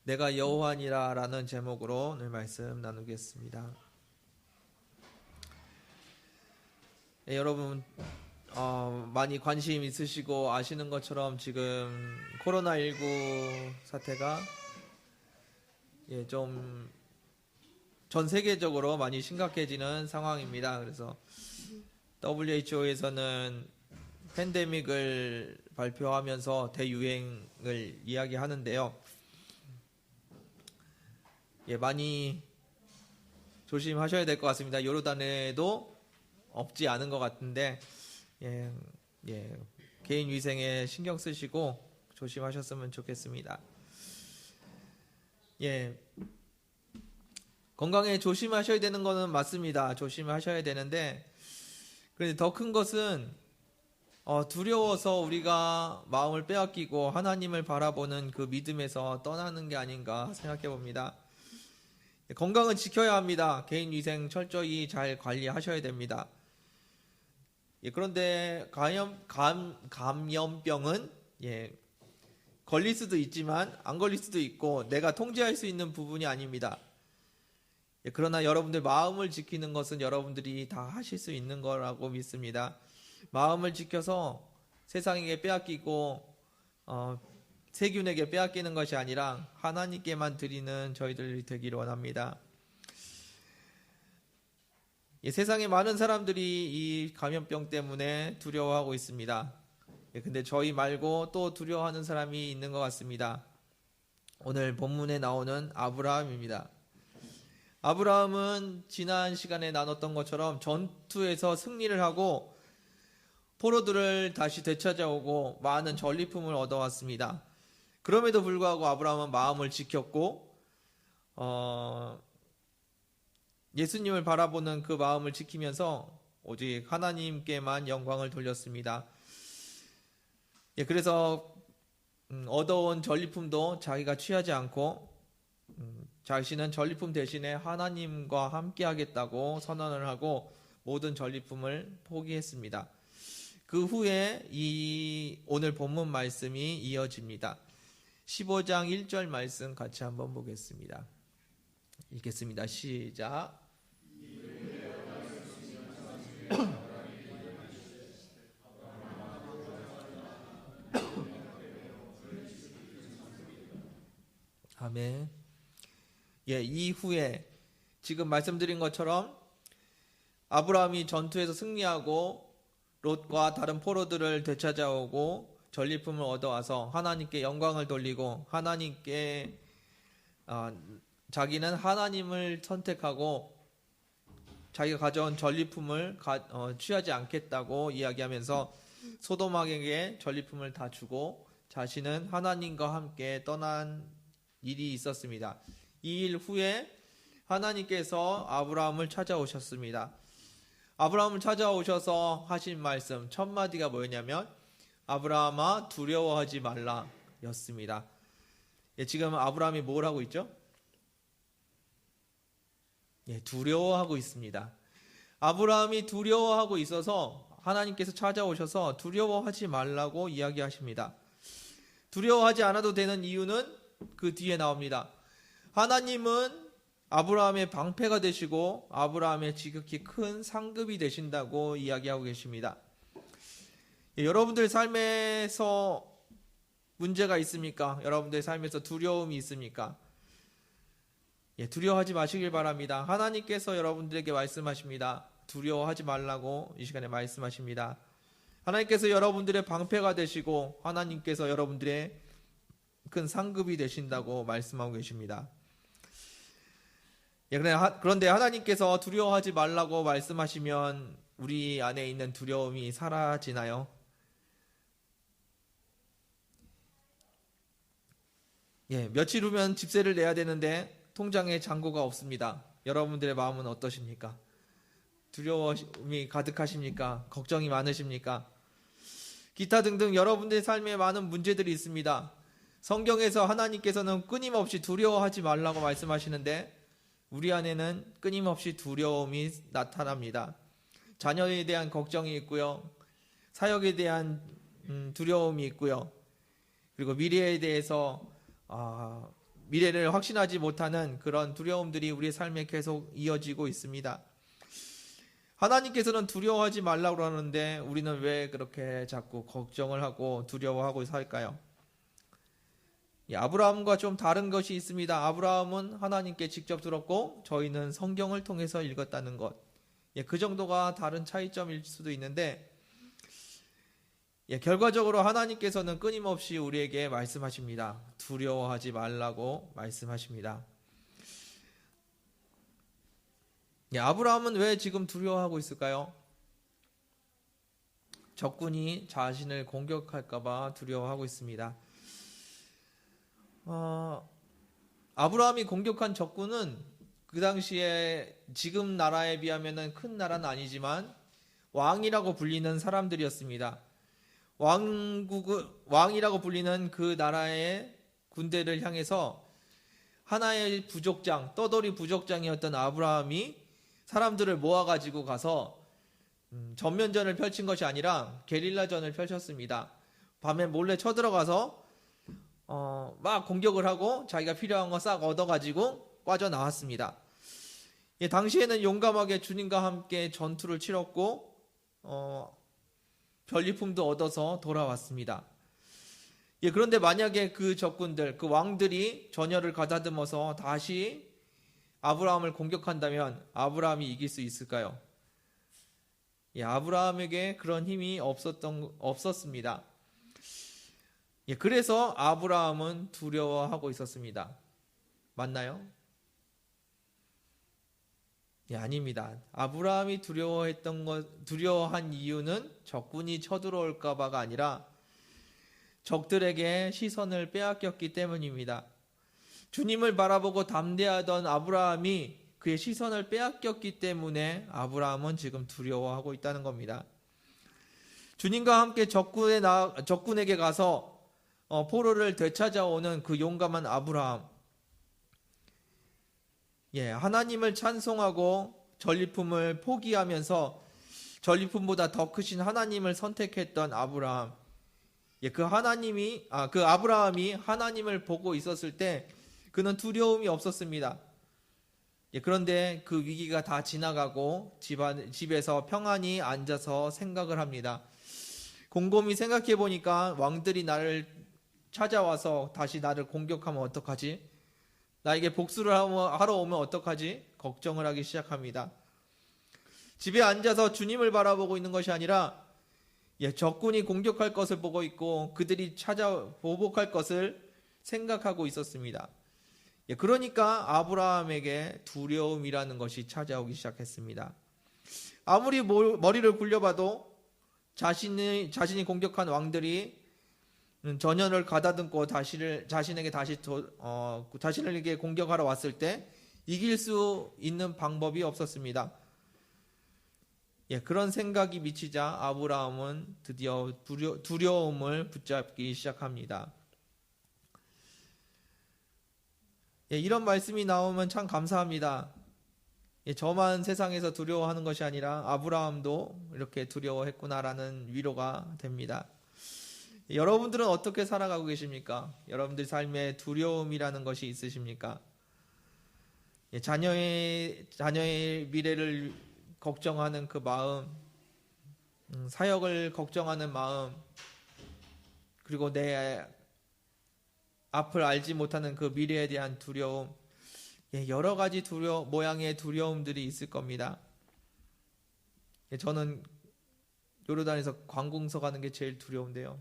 내가 여호와니라 라는 제목으로 오늘 말씀 나누겠습니다. 여러분 많이 관심 있으시고 아시는 것처럼 지금 코로나19 사태가 좀 전 세계적으로 많이 심각해지는 상황입니다. 그래서 WHO에서는 팬데믹을 발표하면서 대유행을 이야기하는데요. 많이 조심하셔야 될 것 같습니다. 요르단에도 없지 않은 것 같은데 개인 위생에 신경 쓰시고 조심하셨으면 좋겠습니다. 건강에 조심하셔야 되는 거는 맞습니다. 조심하셔야 되는데 그런데 더 큰 것은 두려워서 우리가 마음을 빼앗기고 하나님을 바라보는 그 믿음에서 떠나는 게 아닌가 생각해 봅니다. 건강은 지켜야 합니다. 개인 위생 철저히 잘 관리하셔야 됩니다. 그런데 감염병은 걸릴 수도 있지만 안 걸릴 수도 있고 내가 통제할 수 있는 부분이 아닙니다. 그러나 여러분들 마음을 지키는 것은 여러분들이 다 하실 수 있는 거라고 믿습니다. 마음을 지켜서 세상에게 빼앗기고 세균에게 빼앗기는 것이 아니라 하나님께만 드리는 저희들이 되기를 원합니다. 세상에 많은 사람들이 이 감염병 때문에 두려워하고 있습니다. 근데 저희 말고 또 두려워하는 사람이 있는 것 같습니다. 오늘 본문에 나오는 아브라함입니다. 아브라함은 지난 시간에 나눴던 것처럼 전투에서 승리를 하고 포로들을 다시 되찾아오고 많은 전리품을 얻어왔습니다. 그럼에도 불구하고 아브라함은 마음을 지켰고 예수님을 바라보는 그 마음을 지키면서 오직 하나님께만 영광을 돌렸습니다. 그래서 얻어온 전리품도 자기가 취하지 않고 자신은 전리품 대신에 하나님과 함께 하겠다고 선언을 하고 모든 전리품을 포기했습니다. 그 후에 오늘 본문 말씀이 이어집니다. 15장 1절 말씀 같이 한번 보겠습니다. 읽겠습니다. 시작. 아멘. 이후에 지금 말씀드린 것처럼 아브라함이 전투에서 승리하고 롯과 다른 포로들을 되찾아오고 전리품을 얻어와서 하나님께 영광을 돌리고 하나님께 자기는 하나님을 선택하고 자기가 가져온 전리품을 취하지 않겠다고 이야기하면서 소돔왕에게 전리품을 다 주고 자신은 하나님과 함께 떠난 일이 있었습니다. 이 일 후에 하나님께서 아브라함을 찾아오셨습니다. 아브라함을 찾아오셔서 하신 말씀 첫 마디가 뭐였냐면 아브라함아 두려워하지 말라 였습니다. 지금 아브라함이 뭘 하고 있죠? 두려워하고 있습니다. 아브라함이 두려워하고 있어서 하나님께서 찾아오셔서 두려워하지 말라고 이야기하십니다. 두려워하지 않아도 되는 이유는 그 뒤에 나옵니다. 하나님은 아브라함의 방패가 되시고 아브라함의 지극히 큰 상급이 되신다고 이야기하고 계십니다. 여러분들 삶에서 문제가 있습니까? 여러분들 삶에서 두려움이 있습니까? 두려워하지 마시길 바랍니다. 하나님께서 여러분들에게 말씀하십니다. 두려워하지 말라고 이 시간에 말씀하십니다. 하나님께서 여러분들의 방패가 되시고 하나님께서 여러분들의 큰 상급이 되신다고 말씀하고 계십니다. 그런데 하나님께서 두려워하지 말라고 말씀하시면 우리 안에 있는 두려움이 사라지나요? 며칠 후면 집세를 내야 되는데 통장에 잔고가 없습니다. 여러분들의 마음은 어떠십니까? 두려움이 가득하십니까? 걱정이 많으십니까? 기타 등등 여러분들의 삶에 많은 문제들이 있습니다. 성경에서 하나님께서는 끊임없이 두려워하지 말라고 말씀하시는데 우리 안에는 끊임없이 두려움이 나타납니다. 자녀에 대한 걱정이 있고요. 사역에 대한 두려움이 있고요. 그리고 미래에 대해서 미래를 확신하지 못하는 그런 두려움들이 우리의 삶에 계속 이어지고 있습니다. 하나님께서는 두려워하지 말라고 그러는데 우리는 왜 그렇게 자꾸 걱정을 하고 두려워하고 살까요? 아브라함과 좀 다른 것이 있습니다. 아브라함은 하나님께 직접 들었고 저희는 성경을 통해서 읽었다는 것. 그 정도가 다른 차이점일 수도 있는데 결과적으로 하나님께서는 끊임없이 우리에게 말씀하십니다. 두려워하지 말라고 말씀하십니다. 아브라함은 왜 지금 두려워하고 있을까요? 적군이 자신을 공격할까봐 두려워하고 있습니다. 아브라함이 공격한 적군은 그 당시에 지금 나라에 비하면 큰 나라는 아니지만 왕이라고 불리는 사람들이었습니다. 왕이라고 불리는 그 나라의 군대를 향해서 하나의 부족장, 떠돌이 부족장이었던 아브라함이 사람들을 모아가지고 가서 전면전을 펼친 것이 아니라 게릴라전을 펼쳤습니다. 밤에 몰래 쳐들어가서 막 공격을 하고 자기가 필요한 거 싹 얻어가지고 빠져나왔습니다. 당시에는 용감하게 주님과 함께 전투를 치렀고 전리품도 얻어서 돌아왔습니다. 그런데 만약에 그 적군들, 그 왕들이 전열을 가다듬어서 다시 아브라함을 공격한다면 아브라함이 이길 수 있을까요? 아브라함에게 그런 힘이 없었습니다. 그래서 아브라함은 두려워하고 있었습니다. 맞나요? 아닙니다. 아브라함이 두려워한 이유는 적군이 쳐들어올까봐가 아니라 적들에게 시선을 빼앗겼기 때문입니다. 주님을 바라보고 담대하던 아브라함이 그의 시선을 빼앗겼기 때문에 아브라함은 지금 두려워하고 있다는 겁니다. 주님과 함께 적군에게 가서 포로를 되찾아오는 그 용감한 아브라함. 하나님을 찬송하고 전리품을 포기하면서 전리품보다 더 크신 하나님을 선택했던 아브라함. 그 아브라함이 하나님을 보고 있었을 때 그는 두려움이 없었습니다. 그런데 그 위기가 다 지나가고 집에서 평안히 앉아서 생각을 합니다. 곰곰이 생각해 보니까 왕들이 나를 찾아와서 다시 나를 공격하면 어떡하지? 나에게 복수를 하러 오면 어떡하지? 걱정을 하기 시작합니다. 집에 앉아서 주님을 바라보고 있는 것이 아니라 적군이 공격할 것을 보고 있고 그들이 보복할 것을 생각하고 있었습니다. 그러니까 아브라함에게 두려움이라는 것이 찾아오기 시작했습니다. 아무리 머리를 굴려봐도 자신이 공격한 왕들이 전열을 가다듬고 자신에게 공격하러 왔을 때 이길 수 있는 방법이 없었습니다. 그런 생각이 미치자 아브라함은 드디어 두려움을 붙잡기 시작합니다. 이런 말씀이 나오면 참 감사합니다. 저만 세상에서 두려워하는 것이 아니라 아브라함도 이렇게 두려워했구나라는 위로가 됩니다. 여러분들은 어떻게 살아가고 계십니까? 여러분들 삶에 두려움이라는 것이 있으십니까? 자녀의 미래를 걱정하는 그 마음, 사역을 걱정하는 마음, 그리고 내 앞을 알지 못하는 그 미래에 대한 두려움, 여러 가지 모양의 두려움들이 있을 겁니다. 저는 요르단에서 관공서 가는 게 제일 두려운데요.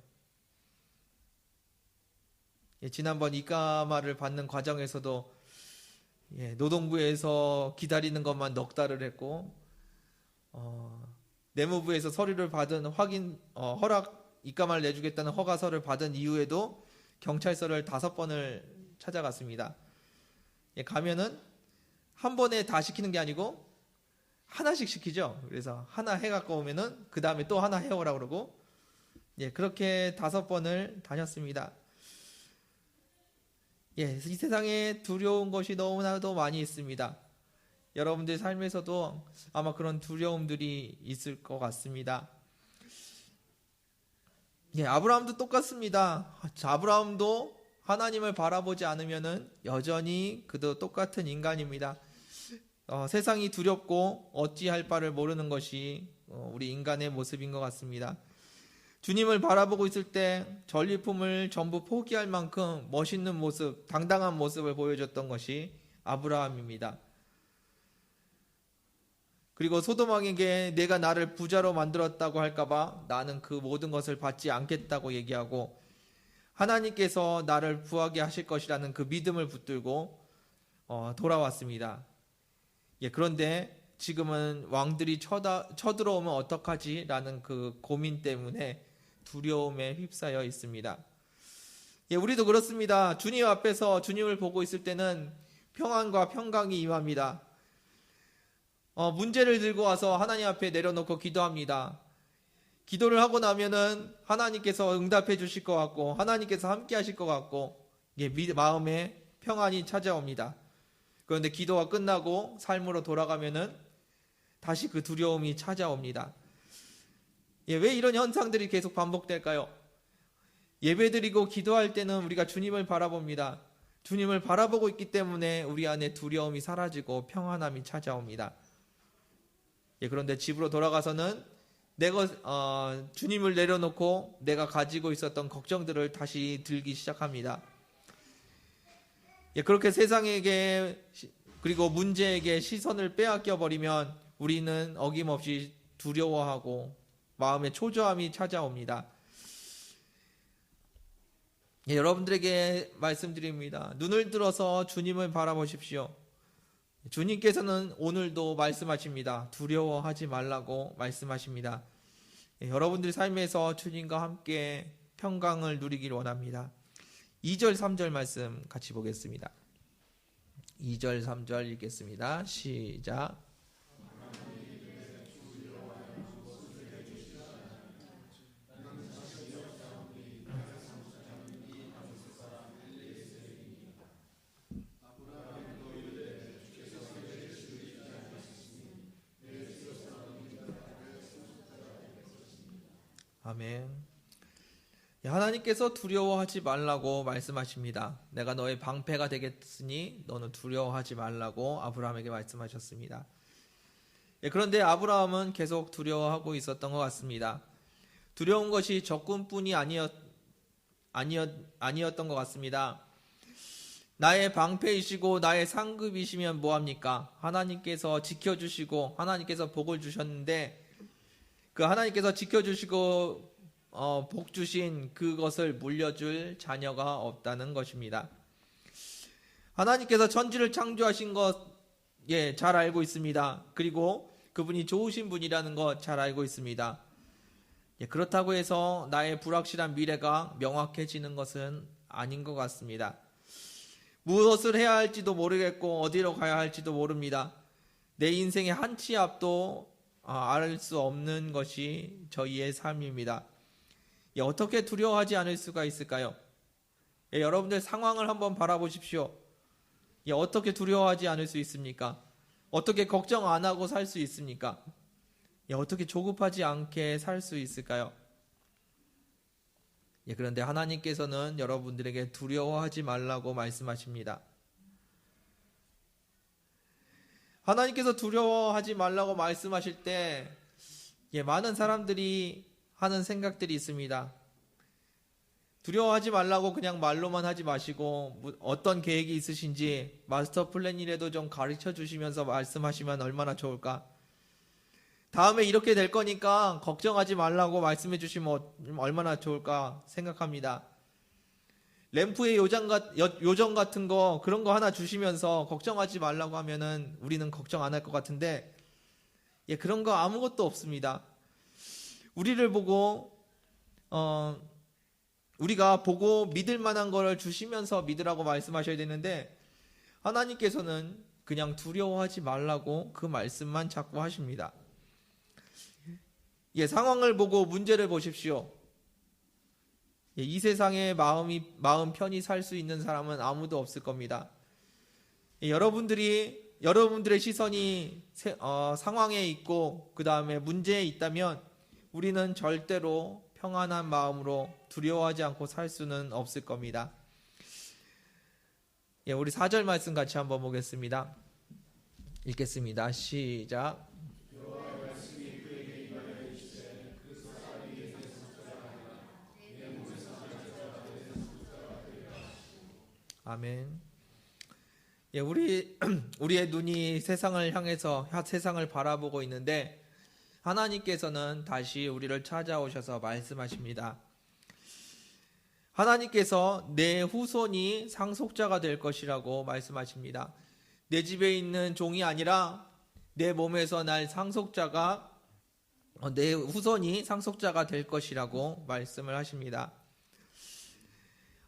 지난번 이까마를 받는 과정에서도 노동부에서 기다리는 것만 넉 달을 했고 내무부에서 서류를 받은 이까마를 내주겠다는 허가서를 받은 이후에도 경찰서를 5번을 찾아갔습니다. 가면은 한 번에 다 시키는 게 아니고 하나씩 시키죠. 그래서 하나 해갖고 오면은 그 다음에 또 하나 해오라고 그러고 그렇게 5번을 다녔습니다. 이 세상에 두려운 것이 너무나도 많이 있습니다. 여러분들 삶에서도 아마 그런 두려움들이 있을 것 같습니다. 아브라함도 똑같습니다. 아브라함도 하나님을 바라보지 않으면은 여전히 그도 똑같은 인간입니다. 세상이 두렵고 어찌할 바를 모르는 것이 우리 인간의 모습인 것 같습니다. 주님을 바라보고 있을 때 전리품을 전부 포기할 만큼 멋있는 모습, 당당한 모습을 보여줬던 것이 아브라함입니다. 그리고 소돔왕에게 내가 나를 부자로 만들었다고 할까봐 나는 그 모든 것을 받지 않겠다고 얘기하고, 하나님께서 나를 부하게 하실 것이라는 그 믿음을 붙들고 돌아왔습니다. 그런데 지금은 왕들이 쳐들어오면 어떡하지? 라는 그 고민 때문에 두려움에 휩싸여 있습니다. 우리도 그렇습니다. 주님 앞에서 주님을 보고 있을 때는 평안과 평강이 임합니다. 문제를 들고 와서 하나님 앞에 내려놓고 기도합니다. 기도를 하고 나면은 하나님께서 응답해 주실 것 같고, 하나님께서 함께 하실 것 같고, 마음에 평안이 찾아옵니다. 그런데 기도가 끝나고 삶으로 돌아가면은 다시 그 두려움이 찾아옵니다. 왜 이런 현상들이 계속 반복될까요? 예배드리고 기도할 때는 우리가 주님을 바라봅니다. 주님을 바라보고 있기 때문에 우리 안에 두려움이 사라지고 평안함이 찾아옵니다. 그런데 집으로 돌아가서는 주님을 내려놓고 내가 가지고 있었던 걱정들을 다시 들기 시작합니다. 그렇게 세상에게 그리고 문제에게 시선을 빼앗겨 버리면 우리는 어김없이 두려워하고 마음에 초조함이 찾아옵니다. 여러분들에게 말씀드립니다. 눈을 들어서 주님을 바라보십시오. 주님께서는 오늘도 말씀하십니다. 두려워하지 말라고 말씀하십니다. 여러분들 삶에서 주님과 함께 평강을 누리길 원합니다. 2절 3절 말씀 같이 보겠습니다. 2절 3절 읽겠습니다. 시작. 아멘. 하나님께서 두려워하지 말라고 말씀하십니다. 내가 너의 방패가 되겠으니 너는 두려워하지 말라고 아브라함에게 말씀하셨습니다. 그런데 아브라함은 계속 두려워하고 있었던 것 같습니다. 두려운 것이 적군뿐이 아니었던 것 같습니다. 나의 방패이시고 나의 상급이시면 뭐합니까? 하나님께서 지켜주시고 하나님께서 복을 주셨는데 그 하나님께서 지켜주시고 복 주신 그것을 물려줄 자녀가 없다는 것입니다. 하나님께서 천지를 창조하신 것 잘 알고 있습니다. 그리고 그분이 좋으신 분이라는 것 잘 알고 있습니다. 그렇다고 해서 나의 불확실한 미래가 명확해지는 것은 아닌 것 같습니다. 무엇을 해야 할지도 모르겠고 어디로 가야 할지도 모릅니다. 내 인생의 한 치 앞도 알 수 없는 것이 저희의 삶입니다. 어떻게 두려워하지 않을 수가 있을까요? 여러분들 상황을 한번 바라보십시오. 어떻게 두려워하지 않을 수 있습니까? 어떻게 걱정 안 하고 살 수 있습니까? 어떻게 조급하지 않게 살 수 있을까요? 그런데 하나님께서는 여러분들에게 두려워하지 말라고 말씀하십니다. 하나님께서 두려워하지 말라고 말씀하실 때 많은 사람들이 하는 생각들이 있습니다. 두려워하지 말라고 그냥 말로만 하지 마시고 어떤 계획이 있으신지 마스터 플랜이라도 좀 가르쳐 주시면서 말씀하시면 얼마나 좋을까? 다음에 이렇게 될 거니까 걱정하지 말라고 말씀해 주시면 얼마나 좋을까 생각합니다. 램프의 요정 같은 거 그런 거 하나 주시면서 걱정하지 말라고 하면은 우리는 걱정 안 할 것 같은데 그런 거 아무것도 없습니다. 우리를 보고 우리가 보고 믿을 만한 거를 주시면서 믿으라고 말씀하셔야 되는데 하나님께서는 그냥 두려워하지 말라고 그 말씀만 자꾸 하십니다. 상황을 보고 문제를 보십시오. 이 세상에 마음 편히 살 수 있는 사람은 아무도 없을 겁니다. 여러분들의 시선이 상황에 있고 그 다음에 문제에 있다면 우리는 절대로 평안한 마음으로 두려워하지 않고 살 수는 없을 겁니다. 예, 우리 4절 말씀 같이 한번 보겠습니다. 읽겠습니다. 시작. 아멘. 예, 우리의 눈이 세상을 향해서 세상을 바라보고 있는데 하나님께서는 다시 우리를 찾아오셔서 말씀하십니다. 하나님께서 내 후손이 상속자가 될 것이라고 말씀하십니다. 내 집에 있는 종이 아니라 내 몸에서 날 상속자가 내 후손이 상속자가 될 것이라고 말씀을 하십니다.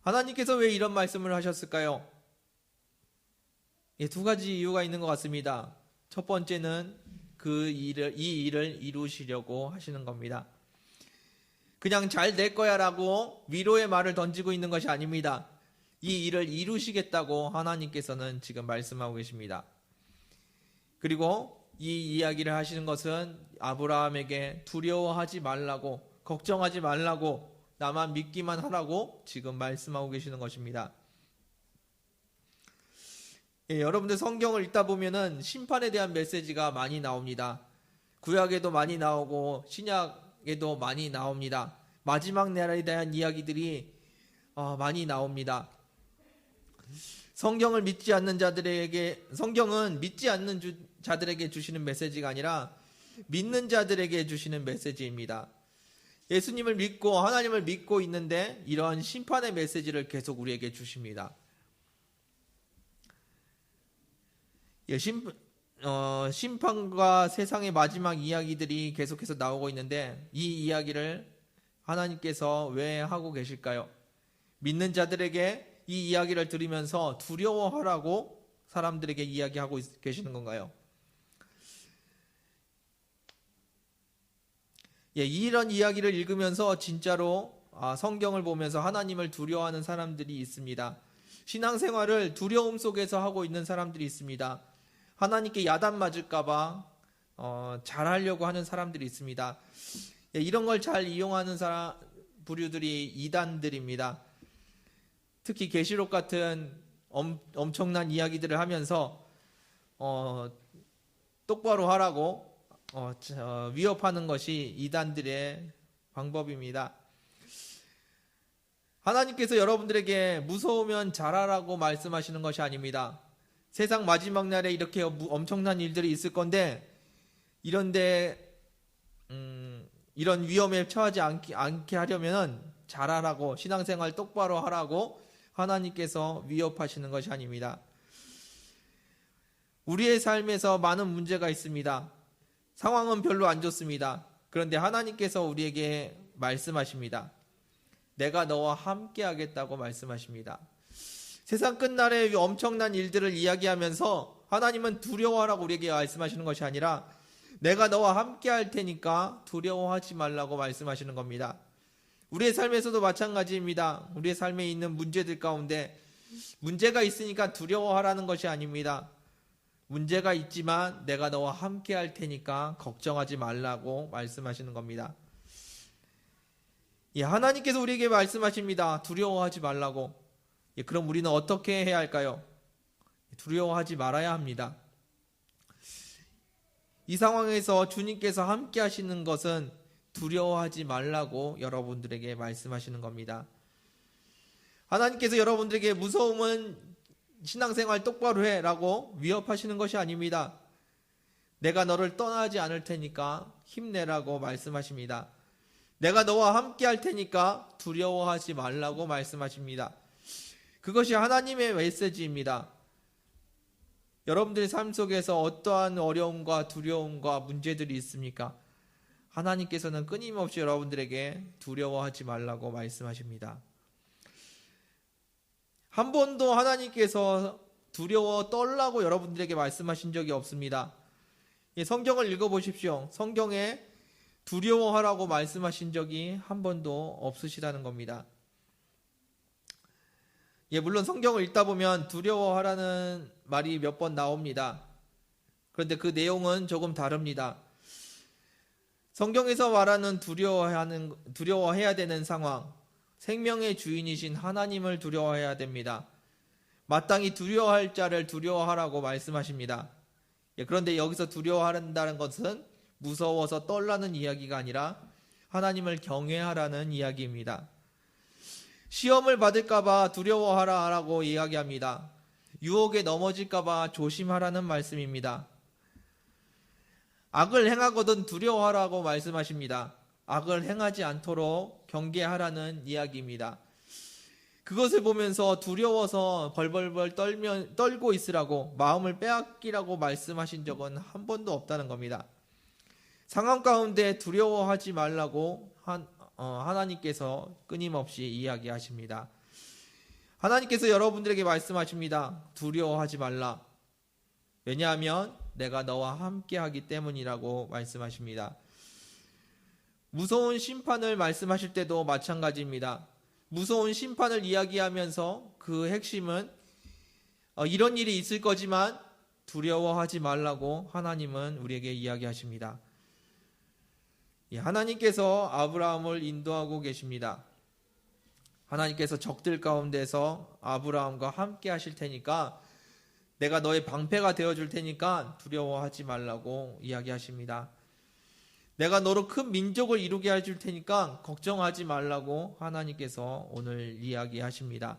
하나님께서 왜 이런 말씀을 하셨을까요? 두 가지 이유가 있는 것 같습니다. 첫 번째는 이 일을 이루시려고 하시는 겁니다. 그냥 잘 될 거야 라고 위로의 말을 던지고 있는 것이 아닙니다. 이 일을 이루시겠다고 하나님께서는 지금 말씀하고 계십니다. 그리고 이 이야기를 하시는 것은 아브라함에게 두려워하지 말라고, 걱정하지 말라고, 나만 믿기만 하라고 지금 말씀하고 계시는 것입니다. 예, 여러분들 성경을 읽다 보면은 심판에 대한 메시지가 많이 나옵니다. 구약에도 많이 나오고 신약에도 많이 나옵니다. 마지막 날에 대한 이야기들이 많이 나옵니다. 성경은 믿지 않는 자들에게 주시는 메시지가 아니라 믿는 자들에게 주시는 메시지입니다. 예수님을 믿고 하나님을 믿고 있는데 이런 심판의 메시지를 계속 우리에게 주십니다. 심판과 세상의 마지막 이야기들이 계속해서 나오고 있는데 이 이야기를 하나님께서 왜 하고 계실까요? 믿는 자들에게 이 이야기를 들으면서 두려워하라고 사람들에게 이야기하고 계시는 건가요? 이런 이야기를 읽으면서 진짜로 성경을 보면서 하나님을 두려워하는 사람들이 있습니다. 신앙생활을 두려움 속에서 하고 있는 사람들이 있습니다. 하나님께 야단 맞을까봐 잘하려고 하는 사람들이 있습니다. 이런 걸 잘 이용하는 부류들이 이단들입니다. 특히 계시록 같은 엄청난 이야기들을 하면서 똑바로 하라고 위협하는 것이 이단들의 방법입니다. 하나님께서 여러분들에게 무서우면 잘하라고 말씀하시는 것이 아닙니다. 세상 마지막 날에 이렇게 엄청난 일들이 있을 건데 이런데 이런 위험에 처하지 않게 하려면 잘하라고, 신앙생활 똑바로 하라고 하나님께서 위협하시는 것이 아닙니다. 우리의 삶에서 많은 문제가 있습니다. 상황은 별로 안 좋습니다. 그런데 하나님께서 우리에게 말씀하십니다. 내가 너와 함께 하겠다고 말씀하십니다. 세상 끝날에 엄청난 일들을 이야기하면서 하나님은 두려워하라고 우리에게 말씀하시는 것이 아니라 내가 너와 함께 할 테니까 두려워하지 말라고 말씀하시는 겁니다. 우리의 삶에서도 마찬가지입니다. 우리의 삶에 있는 문제들 가운데 문제가 있으니까 두려워하라는 것이 아닙니다. 문제가 있지만 내가 너와 함께 할 테니까 걱정하지 말라고 말씀하시는 겁니다. 하나님께서 우리에게 말씀하십니다. 두려워하지 말라고. 그럼 우리는 어떻게 해야 할까요? 두려워하지 말아야 합니다. 이 상황에서 주님께서 함께 하시는 것은 두려워하지 말라고 여러분들에게 말씀하시는 겁니다. 하나님께서 여러분들에게 무서움은 신앙생활 똑바로 해라고 위협하시는 것이 아닙니다. 내가 너를 떠나지 않을 테니까 힘내라고 말씀하십니다. 내가 너와 함께 할 테니까 두려워하지 말라고 말씀하십니다. 그것이 하나님의 메시지입니다. 여러분들의 삶 속에서 어떠한 어려움과 두려움과 문제들이 있습니까? 하나님께서는 끊임없이 여러분들에게 두려워하지 말라고 말씀하십니다. 한 번도 하나님께서 두려워 떨라고 여러분들에게 말씀하신 적이 없습니다. 성경을 읽어보십시오. 성경에 두려워하라고 말씀하신 적이 한 번도 없으시다는 겁니다. 물론 성경을 읽다 보면 두려워하라는 말이 몇 번 나옵니다. 그런데 그 내용은 조금 다릅니다. 성경에서 말하는 두려워해야 되는 상황, 생명의 주인이신 하나님을 두려워해야 됩니다. 마땅히 두려워할 자를 두려워하라고 말씀하십니다. 그런데 여기서 두려워한다는 것은 무서워서 떨라는 이야기가 아니라 하나님을 경외하라는 이야기입니다. 시험을 받을까봐 두려워하라라고 이야기합니다. 유혹에 넘어질까봐 조심하라는 말씀입니다. 악을 행하거든 두려워하라고 말씀하십니다. 악을 행하지 않도록 경계하라는 이야기입니다. 그것을 보면서 두려워서 벌벌벌 떨고 있으라고, 마음을 빼앗기라고 말씀하신 적은 한 번도 없다는 겁니다. 상황 가운데 두려워하지 말라고 하나님께서 끊임없이 이야기하십니다. 하나님께서 여러분들에게 말씀하십니다. 두려워하지 말라. 왜냐하면 내가 너와 함께하기 때문이라고 말씀하십니다. 무서운 심판을 말씀하실 때도 마찬가지입니다. 무서운 심판을 이야기하면서 그 핵심은 이런 일이 있을 거지만 두려워하지 말라고 하나님은 우리에게 이야기하십니다. 하나님께서 아브라함을 인도하고 계십니다. 하나님께서 적들 가운데서 아브라함과 함께 하실 테니까, 내가 너의 방패가 되어줄 테니까 두려워하지 말라고 이야기하십니다. 내가 너로 큰 민족을 이루게 해줄 테니까 걱정하지 말라고 하나님께서 오늘 이야기하십니다.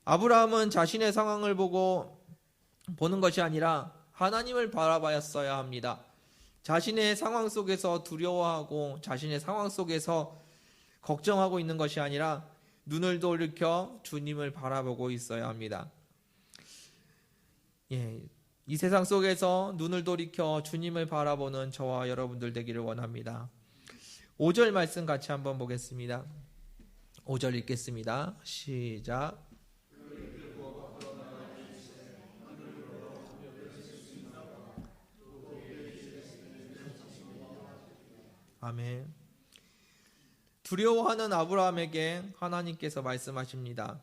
아브라함은 자신의 상황을 보는 것이 아니라 하나님을 바라봤어야 합니다. 자신의 상황 속에서 두려워하고 자신의 상황 속에서 걱정하고 있는 것이 아니라 눈을 돌이켜 주님을 바라보고 있어야 합니다. 이 세상 속에서 눈을 돌이켜 주님을 바라보는 저와 여러분들 되기를 원합니다. 5절 말씀 같이 한번 보겠습니다. 5절 읽겠습니다. 시작. 아멘. 두려워하는 아브라함에게 하나님께서 말씀하십니다.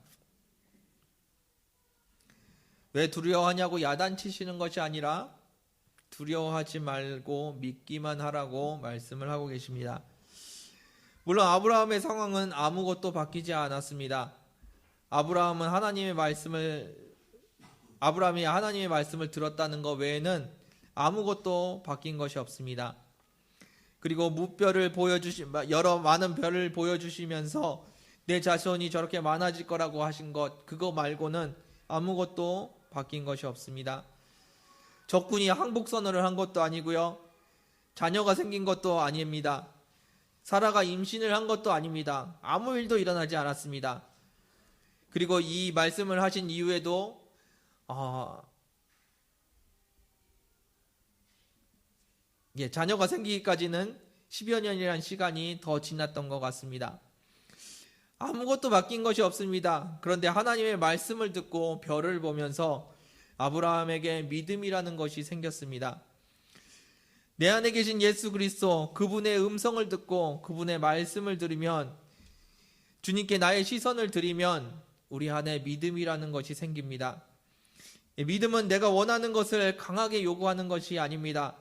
왜 두려워하냐고 야단치시는 것이 아니라 두려워하지 말고 믿기만 하라고 말씀을 하고 계십니다. 물론 아브라함의 상황은 아무것도 바뀌지 않았습니다. 아브라함이 하나님의 말씀을 들었다는 것 외에는 아무것도 바뀐 것이 없습니다. 그리고 많은 별을 보여주시면서 내 자손이 저렇게 많아질 거라고 하신 것, 그거 말고는 아무것도 바뀐 것이 없습니다. 적군이 항복 선언을 한 것도 아니고요. 자녀가 생긴 것도 아닙니다. 사라가 임신을 한 것도 아닙니다. 아무 일도 일어나지 않았습니다. 그리고 이 말씀을 하신 이후에도 자녀가 생기기까지는 10여 년이라는 시간이 더 지났던 것 같습니다. 아무것도 바뀐 것이 없습니다. 그런데 하나님의 말씀을 듣고 별을 보면서 아브라함에게 믿음이라는 것이 생겼습니다. 내 안에 계신 예수 그리스도, 그분의 음성을 듣고 그분의 말씀을 들으면, 주님께 나의 시선을 드리면 우리 안에 믿음이라는 것이 생깁니다. 믿음은 내가 원하는 것을 강하게 요구하는 것이 아닙니다.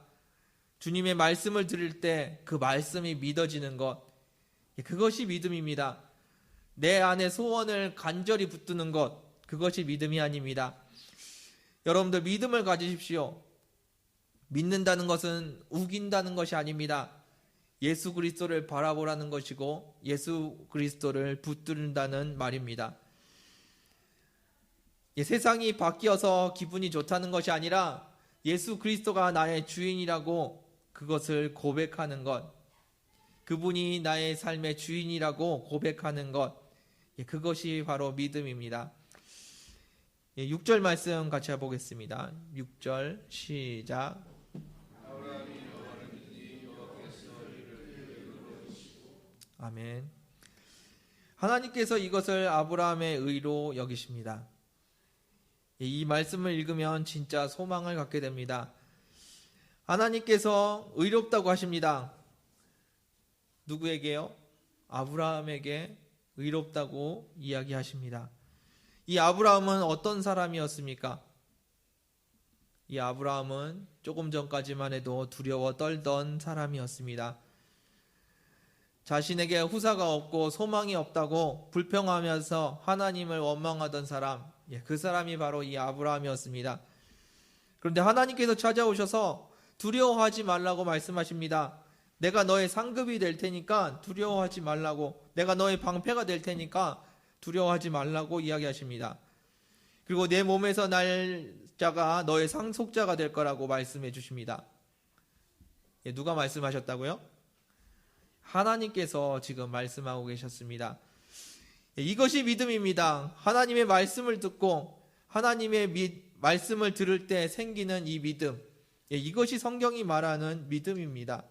주님의 말씀을 들을 때 그 말씀이 믿어지는 것, 그것이 믿음입니다. 내 안에 소원을 간절히 붙드는 것, 그것이 믿음이 아닙니다. 여러분들 믿음을 가지십시오. 믿는다는 것은 우긴다는 것이 아닙니다. 예수 그리스도를 바라보라는 것이고 예수 그리스도를 붙든다는 말입니다. 세상이 바뀌어서 기분이 좋다는 것이 아니라 예수 그리스도가 나의 주인이라고 그것을 고백하는 것, 그분이 나의 삶의 주인이라고 고백하는 것, 그것이 바로 믿음입니다. 6절 말씀 같이 해보겠습니다. 6절 시작. 아멘. 하나님께서 이것을 아브라함의 의로 여기십니다. 이 말씀을 읽으면 진짜 소망을 갖게 됩니다. 하나님께서 의롭다고 하십니다. 누구에게요? 아브라함에게 의롭다고 이야기하십니다. 이 아브라함은 어떤 사람이었습니까? 이 아브라함은 조금 전까지만 해도 두려워 떨던 사람이었습니다. 자신에게 후사가 없고 소망이 없다고 불평하면서 하나님을 원망하던 사람, 그 사람이 바로 이 아브라함이었습니다. 그런데 하나님께서 찾아오셔서 두려워하지 말라고 말씀하십니다. 내가 너의 상급이 될 테니까 두려워하지 말라고, 내가 너의 방패가 될 테니까 두려워하지 말라고 이야기하십니다. 그리고 내 몸에서 날 자가 너의 상속자가 될 거라고 말씀해 주십니다. 누가 말씀하셨다고요? 하나님께서 지금 말씀하고 계셨습니다. 이것이 믿음입니다. 하나님의 말씀을 듣고 하나님의 말씀을 들을 때 생기는 이 믿음, 이것이 성경이 말하는 믿음입니다.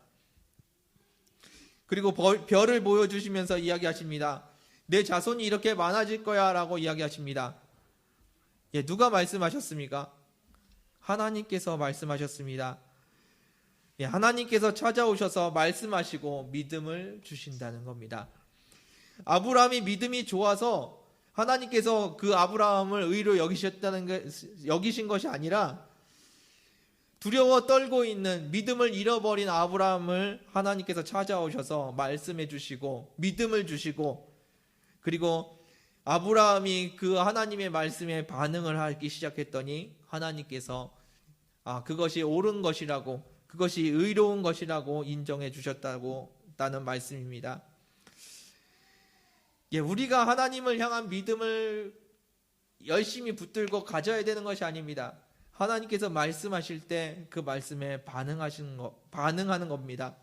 그리고 별을 보여주시면서 이야기하십니다. 내 자손이 이렇게 많아질 거야 라고 이야기하십니다. 누가 말씀하셨습니까? 하나님께서 말씀하셨습니다. 하나님께서 찾아오셔서 말씀하시고 믿음을 주신다는 겁니다. 아브라함이 믿음이 좋아서 하나님께서 그 아브라함을 의로 여기신 것이 아니라 두려워 떨고 있는 믿음을 잃어버린 아브라함을 하나님께서 찾아오셔서 말씀해 주시고 믿음을 주시고, 그리고 아브라함이 그 하나님의 말씀에 반응을 하기 시작했더니 하나님께서 그것이 옳은 것이라고, 그것이 의로운 것이라고 인정해 주셨다는 말씀입니다. 우리가 하나님을 향한 믿음을 열심히 붙들고 가져야 되는 것이 아닙니다. 하나님께서 말씀하실 때 그 말씀에 반응하는 겁니다.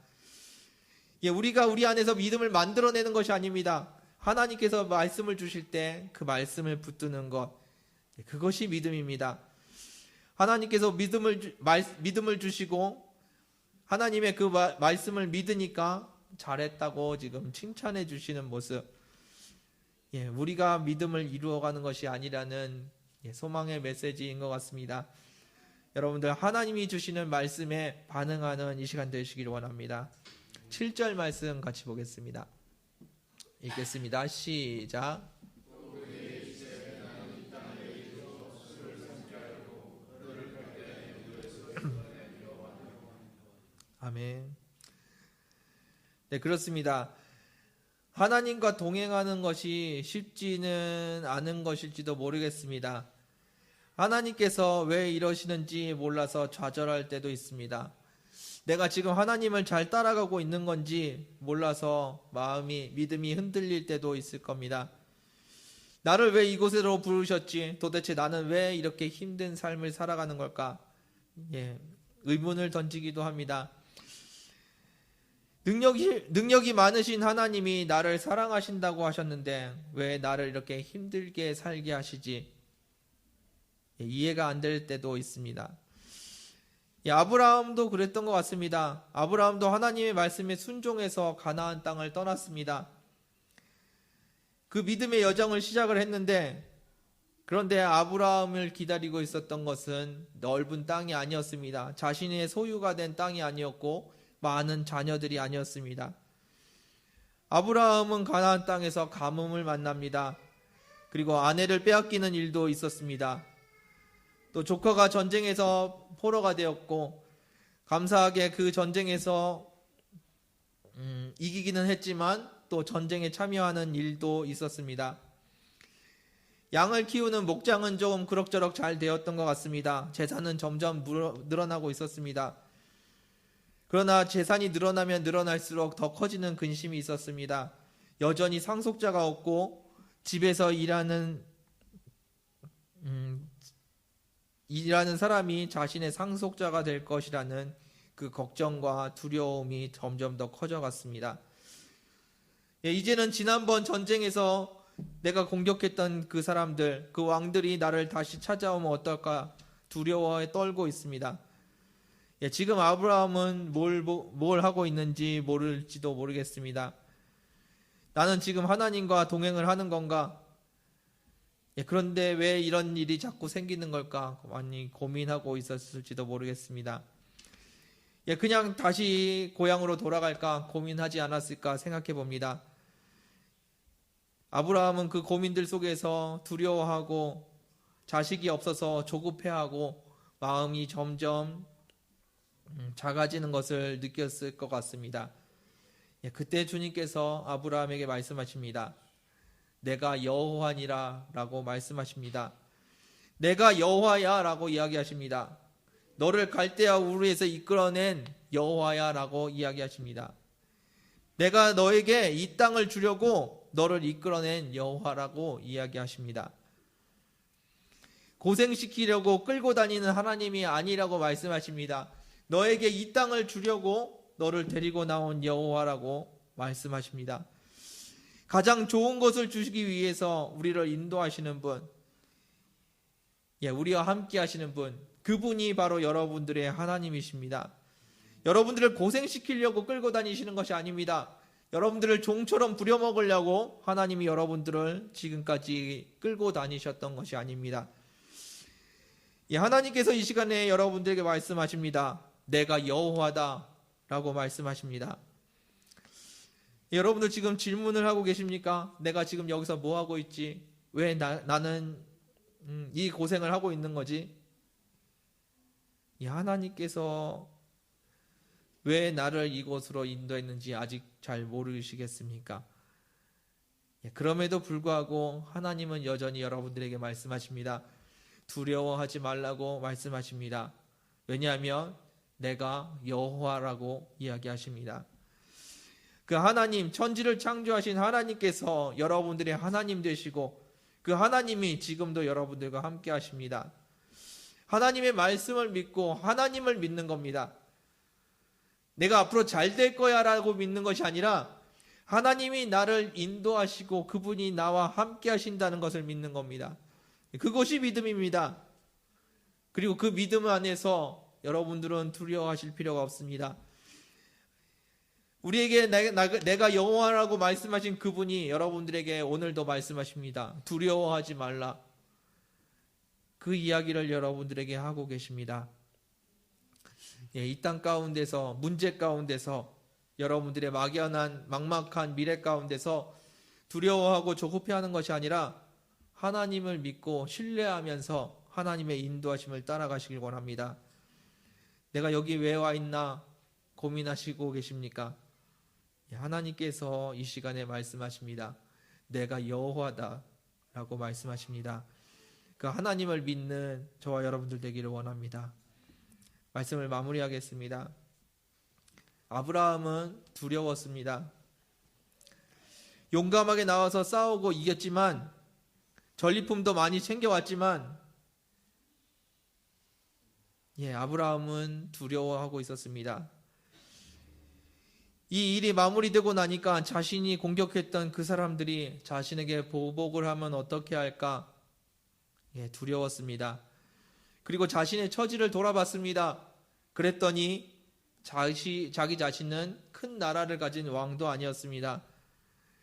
우리가 우리 안에서 믿음을 만들어내는 것이 아닙니다. 하나님께서 말씀을 주실 때 그 말씀을 붙드는 것, 그것이 믿음입니다. 하나님께서 믿음을 주시고 하나님의 그 말씀을 믿으니까 잘했다고 지금 칭찬해 주시는 모습, 우리가 믿음을 이루어가는 것이 아니라는 소망의 메시지인 것 같습니다. 여러분들, 하나님이 주시는 말씀에 반응하는 이 시간 되시길 원합니다. 7절 말씀 같이 보겠습니다. 읽겠습니다. 시작. 아멘. 네, 그렇습니다. 하나님과 동행하는 것이 쉽지는 않은 것일지도 모르겠습니다. 하나님께서 왜 이러시는지 몰라서 좌절할 때도 있습니다. 내가 지금 하나님을 잘 따라가고 있는 건지 몰라서 믿음이 흔들릴 때도 있을 겁니다. 나를 왜 이곳으로 부르셨지? 도대체 나는 왜 이렇게 힘든 삶을 살아가는 걸까? 의문을 던지기도 합니다. 능력이 많으신 하나님이 나를 사랑하신다고 하셨는데 왜 나를 이렇게 힘들게 살게 하시지? 이해가 안 될 때도 있습니다. 아브라함도 그랬던 것 같습니다. 아브라함도 하나님의 말씀에 순종해서 가나안 땅을 떠났습니다. 그 믿음의 여정을 시작을 했는데, 그런데 아브라함을 기다리고 있었던 것은 넓은 땅이 아니었습니다. 자신의 소유가 된 땅이 아니었고 많은 자녀들이 아니었습니다. 아브라함은 가나안 땅에서 가뭄을 만납니다. 그리고 아내를 빼앗기는 일도 있었습니다. 또 조카가 전쟁에서 포로가 되었고, 감사하게 그 전쟁에서 이기기는 했지만 또 전쟁에 참여하는 일도 있었습니다. 양을 키우는 목장은 조금 그럭저럭 잘 되었던 것 같습니다. 재산은 점점 늘어나고 있었습니다. 그러나 재산이 늘어나면 늘어날수록 더 커지는 근심이 있었습니다. 여전히 상속자가 없고 집에서 일하는 사람이 자신의 상속자가 될 것이라는 그 걱정과 두려움이 점점 더 커져갔습니다. 이제는 지난번 전쟁에서 내가 공격했던 그 사람들, 그 왕들이 나를 다시 찾아오면 어떨까 두려워에 떨고 있습니다. 지금 아브라함은 뭘 하고 있는지 모를지도 모르겠습니다. 나는 지금 하나님과 동행을 하는 건가? 그런데 왜 이런 일이 자꾸 생기는 걸까? 많이 고민하고 있었을지도 모르겠습니다. 그냥 다시 고향으로 돌아갈까 고민하지 않았을까 생각해 봅니다. 아브라함은 그 고민들 속에서 두려워하고 자식이 없어서 조급해하고 마음이 점점 작아지는 것을 느꼈을 것 같습니다. 그때 주님께서 아브라함에게 말씀하십니다. 내가 여호와니라 라고 말씀하십니다. 내가 여호와야 라고 이야기하십니다. 너를 갈대아 우르에서 이끌어낸 여호와야 라고 이야기하십니다. 내가 너에게 이 땅을 주려고 너를 이끌어낸 여호와라고 이야기하십니다. 고생시키려고 끌고 다니는 하나님이 아니라고 말씀하십니다. 너에게 이 땅을 주려고 너를 데리고 나온 여호와라고 말씀하십니다. 가장 좋은 것을 주시기 위해서 우리를 인도하시는 분, 우리와 함께 하시는 분, 그분이 바로 여러분들의 하나님이십니다. 여러분들을 고생시키려고 끌고 다니시는 것이 아닙니다. 여러분들을 종처럼 부려먹으려고 하나님이 여러분들을 지금까지 끌고 다니셨던 것이 아닙니다. 하나님께서 이 시간에 여러분들에게 말씀하십니다. 내가 여호와다 라고 말씀하십니다. 여러분들 지금 질문을 하고 계십니까? 내가 지금 여기서 뭐 하고 있지? 왜 나는 이 고생을 하고 있는 거지? 하나님께서 왜 나를 이곳으로 인도했는지 아직 잘 모르시겠습니까? 그럼에도 불구하고 하나님은 여전히 여러분들에게 말씀하십니다. 두려워하지 말라고 말씀하십니다. 왜냐하면 내가 여호와라고 이야기하십니다. 그 하나님, 천지를 창조하신 하나님께서 여러분들의 하나님 되시고 그 하나님이 지금도 여러분들과 함께 하십니다. 하나님의 말씀을 믿고 하나님을 믿는 겁니다. 내가 앞으로 잘 될 거야 라고 믿는 것이 아니라 하나님이 나를 인도하시고 그분이 나와 함께 하신다는 것을 믿는 겁니다. 그것이 믿음입니다. 그리고 그 믿음 안에서 여러분들은 두려워하실 필요가 없습니다. 우리에게 내가 여호와라고 말씀하신 그분이 여러분들에게 오늘도 말씀하십니다. 두려워하지 말라. 그 이야기를 여러분들에게 하고 계십니다. 이 땅 가운데서, 문제 가운데서, 여러분들의 막연한 막막한 미래 가운데서 두려워하고 조급해하는 것이 아니라 하나님을 믿고 신뢰하면서 하나님의 인도하심을 따라가시길 원합니다. 내가 여기 왜 와 있나 고민하시고 계십니까? 하나님께서 이 시간에 말씀하십니다. 내가 여호와다 라고 말씀하십니다. 그 하나님을 믿는 저와 여러분들 되기를 원합니다. 말씀을 마무리하겠습니다. 아브라함은 두려웠습니다. 용감하게 나와서 싸우고 이겼지만, 전리품도 많이 챙겨왔지만, 아브라함은 두려워하고 있었습니다. 이 일이 마무리되고 나니까 자신이 공격했던 그 사람들이 자신에게 보복을 하면 어떻게 할까? 두려웠습니다. 그리고 자신의 처지를 돌아봤습니다. 그랬더니 자기 자신은 큰 나라를 가진 왕도 아니었습니다.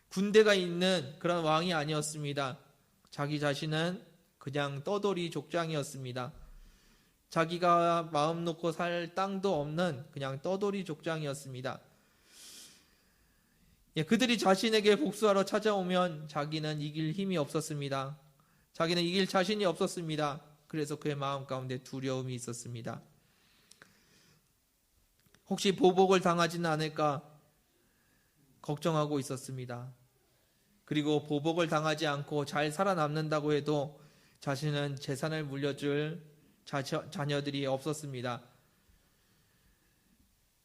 군대가 있는 그런 왕이 아니었습니다. 자기 자신은 그냥 떠돌이 족장이었습니다. 자기가 마음 놓고 살 땅도 없는 그냥 떠돌이 족장이었습니다. 그들이 자신에게 복수하러 찾아오면 자기는 이길 힘이 없었습니다. 자기는 이길 자신이 없었습니다. 그래서 그의 마음 가운데 두려움이 있었습니다. 혹시 보복을 당하지는 않을까 걱정하고 있었습니다. 그리고 보복을 당하지 않고 잘 살아남는다고 해도 자신은 재산을 물려줄 자녀들이 없었습니다.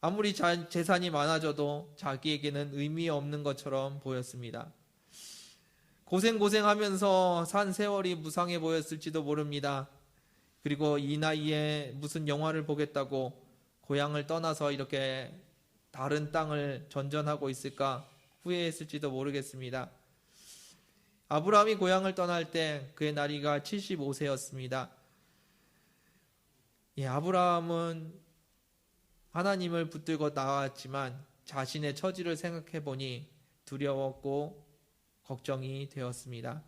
아무리 재산이 많아져도 자기에게는 의미 없는 것처럼 보였습니다. 고생하면서 산 세월이 무상해 보였을지도 모릅니다. 그리고 이 나이에 무슨 영화를 보겠다고 고향을 떠나서 이렇게 다른 땅을 전전하고 있을까 후회했을지도 모르겠습니다. 아브라함이 고향을 떠날 때 그의 나이가 75세였습니다. 아브라함은 하나님을 붙들고 나왔지만 자신의 처지를 생각해 보니 두려웠고 걱정이 되었습니다.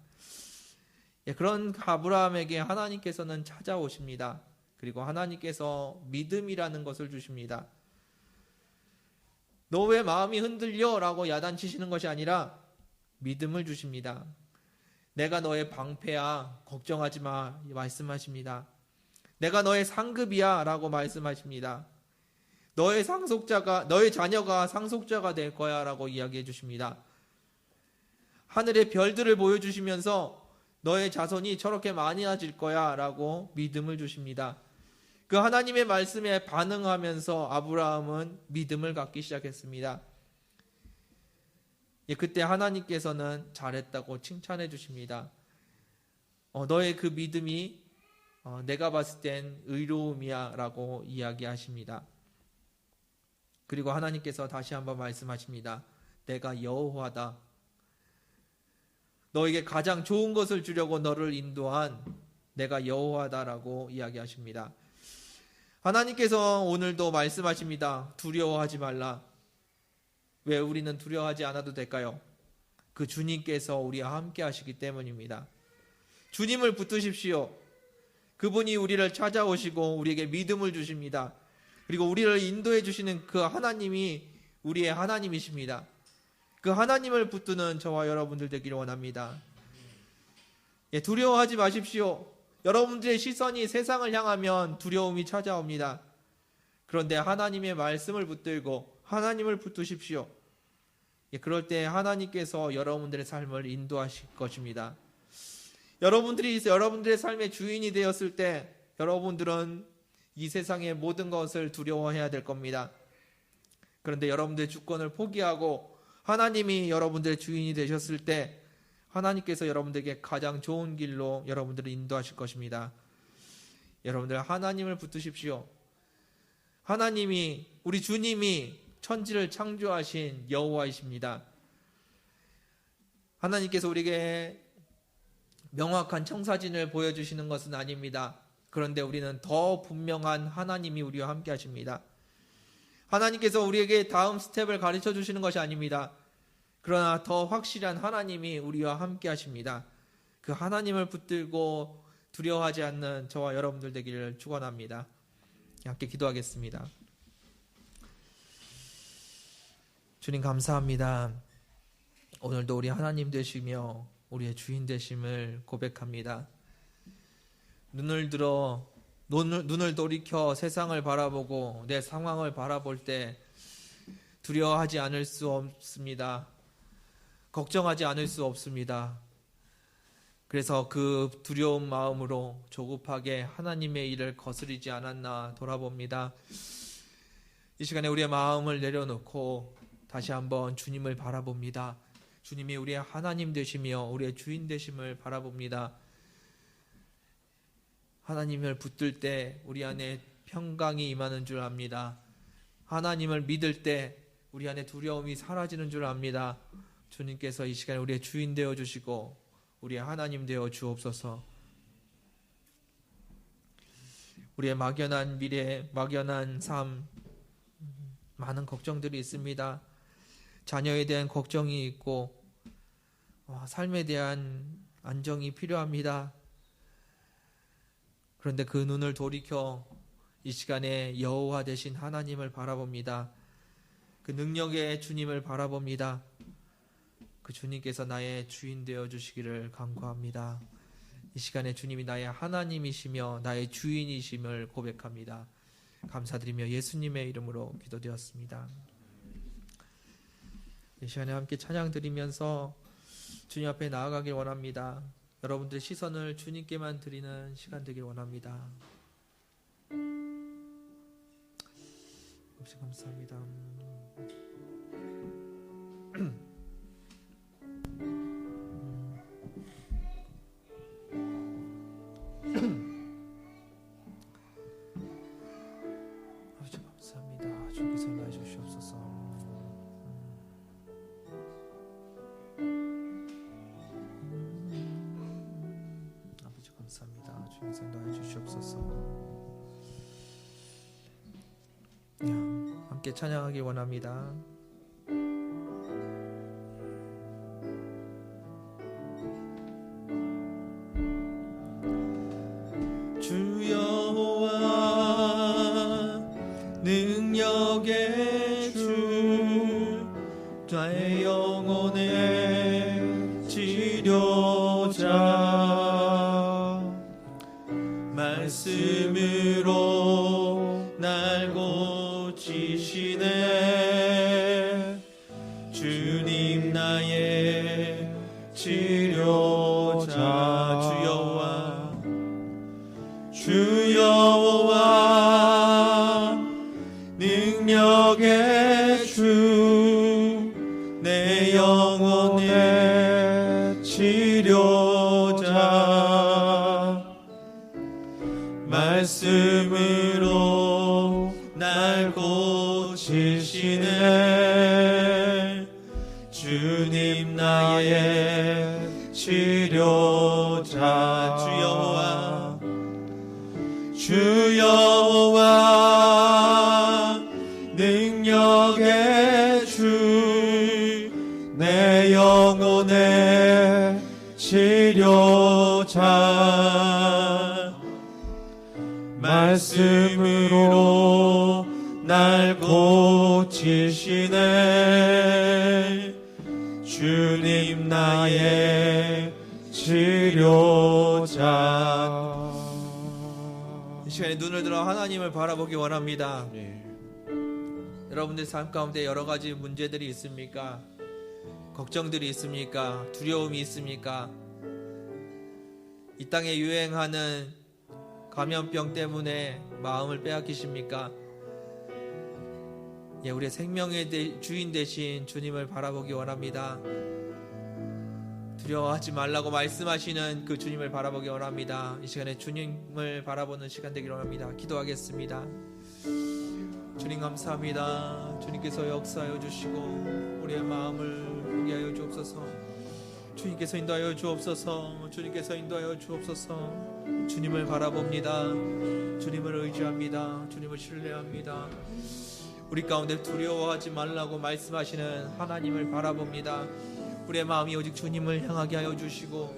그런 아브라함에게 하나님께서는 찾아오십니다. 그리고 하나님께서 믿음이라는 것을 주십니다. 너 왜 마음이 흔들려? 라고 야단치시는 것이 아니라 믿음을 주십니다. 내가 너의 방패야, 걱정하지 마 말씀하십니다. 내가 너의 상급이야 라고 말씀하십니다. 너의 자녀가 상속자가 될 거야 라고 이야기해 주십니다. 하늘의 별들을 보여주시면서 너의 자손이 저렇게 많아질 거야 라고 믿음을 주십니다. 그 하나님의 말씀에 반응하면서 아브라함은 믿음을 갖기 시작했습니다. 그때 하나님께서는 잘했다고 칭찬해 주십니다. 너의 그 믿음이 내가 봤을 땐 의로움이야 라고 이야기하십니다. 그리고 하나님께서 다시 한번 말씀하십니다. 내가 여호와다. 너에게 가장 좋은 것을 주려고 너를 인도한 내가 여호와다라고 이야기하십니다. 하나님께서 오늘도 말씀하십니다. 두려워하지 말라. 왜 우리는 두려워하지 않아도 될까요? 그 주님께서 우리와 함께 하시기 때문입니다. 주님을 붙드십시오. 그분이 우리를 찾아오시고 우리에게 믿음을 주십니다. 그리고 우리를 인도해 주시는 그 하나님이 우리의 하나님이십니다. 그 하나님을 붙드는 저와 여러분들 되기를 원합니다. 두려워하지 마십시오. 여러분들의 시선이 세상을 향하면 두려움이 찾아옵니다. 그런데 하나님의 말씀을 붙들고 하나님을 붙드십시오. 그럴 때 하나님께서 여러분들의 삶을 인도하실 것입니다. 여러분들이 여러분들의 삶의 주인이 되었을 때 여러분들은 이 세상의 모든 것을 두려워해야 될 겁니다. 그런데 여러분들의 주권을 포기하고 하나님이 여러분들의 주인이 되셨을 때 하나님께서 여러분들에게 가장 좋은 길로 여러분들을 인도하실 것입니다. 여러분들 하나님을 붙드십시오. 하나님이 우리 주님이 천지를 창조하신 여호와이십니다. 하나님께서 우리에게 명확한 청사진을 보여주시는 것은 아닙니다. 그런데 우리는 더 분명한 하나님이 우리와 함께 하십니다. 하나님께서 우리에게 다음 스텝을 가르쳐 주시는 것이 아닙니다. 그러나 더 확실한 하나님이 우리와 함께 하십니다. 그 하나님을 붙들고 두려워하지 않는 저와 여러분들 되기를 축원합니다. 함께 기도하겠습니다. 주님 감사합니다. 오늘도 우리 하나님 되시며 우리의 주인 되심을 고백합니다. 눈을 돌이켜 세상을 바라보고 내 상황을 바라볼 때 두려워하지 않을 수 없습니다. 걱정하지 않을 수 없습니다. 그래서 그 두려운 마음으로 조급하게 하나님의 일을 거스르지 않았나 돌아봅니다. 이 시간에 우리의 마음을 내려놓고 다시 한번 주님을 바라봅니다. 주님이 우리의 하나님 되시며 우리의 주인 되심을 바라봅니다. 하나님을 붙들 때 우리 안에 평강이 임하는 줄 압니다. 하나님을 믿을 때 우리 안에 두려움이 사라지는 줄 압니다. 주님께서 이 시간에 우리의 주인 되어 주시고 우리의 하나님 되어 주옵소서. 우리의 막연한 미래, 막연한 삶, 많은 걱정들이 있습니다. 자녀에 대한 걱정이 있고 삶에 대한 안정이 필요합니다. 그런데 그 눈을 돌이켜 이 시간에 여호와 되신 하나님을 바라봅니다. 그 능력의 주님을 바라봅니다. 그 주님께서 나의 주인 되어 주시기를 간구합니다. 이 시간에 주님이 나의 하나님이시며 나의 주인이심을 고백합니다. 감사드리며 예수님의 이름으로 기도되었습니다. 이 시간에 함께 찬양 드리면서 주님 앞에 나아가길 원합니다. 여러분들의 시선을 주님께만 드리는 시간 되길 원합니다. 감사합니다. 아버지 감사합니다. 주께서 임하여 주시옵소서. 아버지 감사합니다. 주께서 임하여 주시옵소서. 함께 찬양하기 원합니다. 주 여호와 능력의 주 나의 영혼의 치료자 말씀으로 날 고치시네 주님 나의 치료자 말씀으로 날 고치시네. 주님 나의 치료자. 주 여호와 능력의 주, 내 영혼의 치료자. 말씀으로 날 고치시네. 주님 나의 치료자. 이 시간에 눈을 들어 하나님을 바라보기 원합니다. 네. 여러분들 삶 가운데 여러 가지 문제들이 있습니까? 걱정들이 있습니까? 두려움이 있습니까? 이 땅에 유행하는 감염병 때문에 마음을 빼앗기십니까? 예, 우리의 생명의 주인 되신 주님을 바라보기 원합니다. 두려워하지 말라고 말씀하시는 그 주님을 바라보기 원합니다. 이 시간에 주님을 바라보는 시간 되기를 원합니다. 기도하겠습니다. 주님 감사합니다. 주님께서 역사하여 주시고 우리의 마음을 보게 하여 주옵소서. 주님께서 인도하여 주옵소서. 주님께서 인도하여 주옵소서. 주님을 바라봅니다. 주님을 의지합니다. 주님을 신뢰합니다. 우리 가운데 두려워하지 말라고 말씀하시는 하나님을 바라봅니다. 우리의 마음이 오직 주님을 향하게 하여 주시고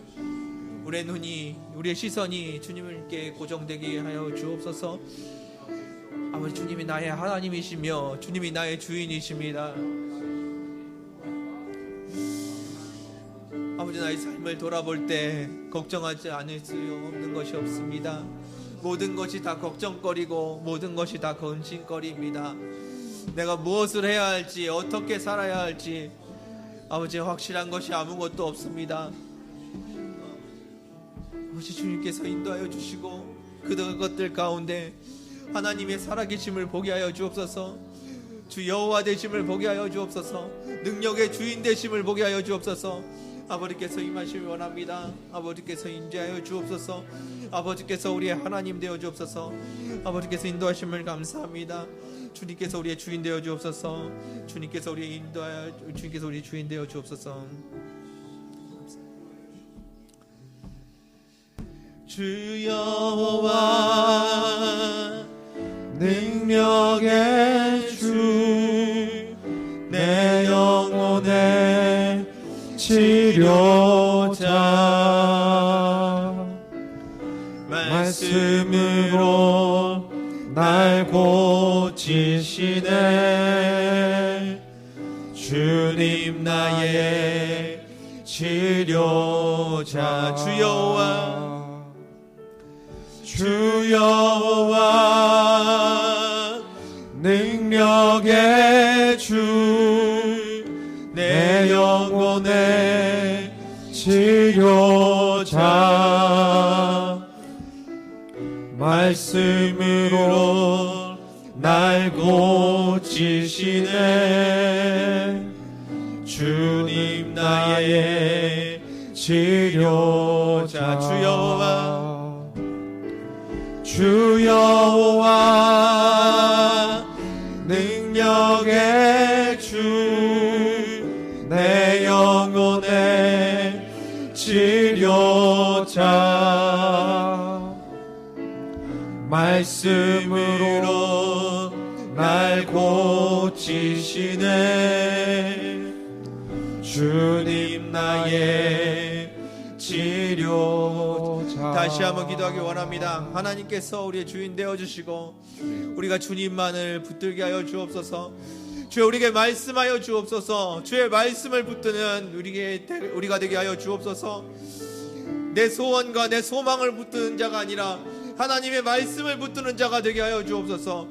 우리의 눈이, 우리의 시선이 주님께 고정되게 하여 주옵소서. 아버지, 주님이 나의 하나님이시며 주님이 나의 주인이십니다. 아버지, 나의 삶을 돌아볼 때 걱정하지 않을 수 없는 것이 없습니다. 모든 것이 다 걱정거리고 모든 것이 다 근심거리입니다. 내가 무엇을 해야 할지, 어떻게 살아야 할지 아버지, 확실한 것이 아무것도 없습니다. 아버지, 주님께서 인도하여 주시고 그것들 가운데 하나님의 살아계심을 보게 하여 주옵소서. 주 여호와 되심을 보게 하여 주옵소서. 능력의 주인 되심을 보게 하여 주옵소서. 아버지께서 임하시길 원합니다. 아버지께서 인도하여 주옵소서. 아버지께서 우리의 하나님 되어 주옵소서. 아버지께서 인도하심을 감사합니다. 주님께서 우리의 주인 되어 주옵소서. 주님께서 우리의 주님께서 우리의 주인 되어 주옵소서. 주 여호와 능력의 주, 내 영혼의 치료자. 말씀으로 날 고치시네. 주님 나의 치료자. 주 여호와 주 여호와 능력의 주, 내 영혼의 치료자. 말씀으로 날 고치시네. 주님 나의 치료자. 주 여호와 주 여호와 능력의 주, 내 영혼의 치료자. 말씀으로 날 고치시네. 주님 나의 치료자. 다시 한번 기도하기 원합니다. 하나님께서 우리의 주인 되어주시고 우리가 주님만을 붙들게 하여 주옵소서. 주여, 우리에게 말씀하여 주옵소서. 주의 말씀을 붙드는 우리가 되게 하여 주옵소서. 내 소원과 내 소망을 붙드는 자가 아니라 하나님의 말씀을 붙드는 자가 되게 하여 주옵소서.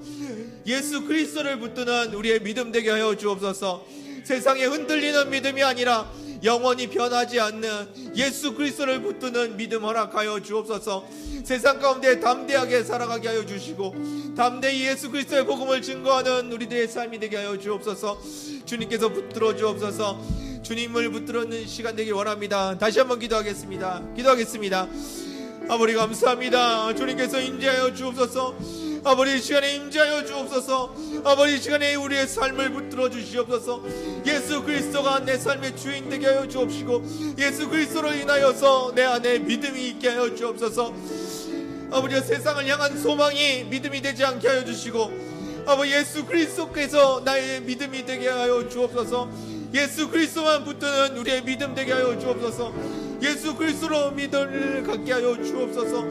예수 그리스도를 붙드는 우리의 믿음 되게 하여 주옵소서. 세상에 흔들리는 믿음이 아니라 영원히 변하지 않는 예수 그리스도를 붙드는 믿음 허락하여 주옵소서. 세상 가운데 담대하게 살아가게 하여 주시고 담대히 예수 그리스도의 복음을 증거하는 우리들의 삶이 되게 하여 주옵소서. 주님께서 붙들어 주옵소서. 주님을 붙들어는 시간 되길 원합니다. 다시 한번 기도하겠습니다. 아버지 감사합니다. 주님께서 임재하여 주옵소서. 아버지 이 시간에 임재하여 주옵소서. 아버지 이 시간에 우리의 삶을 붙들어 주시옵소서. 예수 그리스도가 내 삶의 주인 되게 하여 주옵시고 예수 그리스도로 인하여서 내 안에 믿음이 있게 하여 주옵소서. 아버지 세상을 향한 소망이 믿음이 되지 않게 하여 주시고 아버지 예수 그리스도께서 나의 믿음이 되게 하여 주옵소서. 예수 그리스도만 붙드는 우리의 믿음 되게 하여 주옵소서. 예수 그리스도로 믿음을 갖게 하여 주옵소서.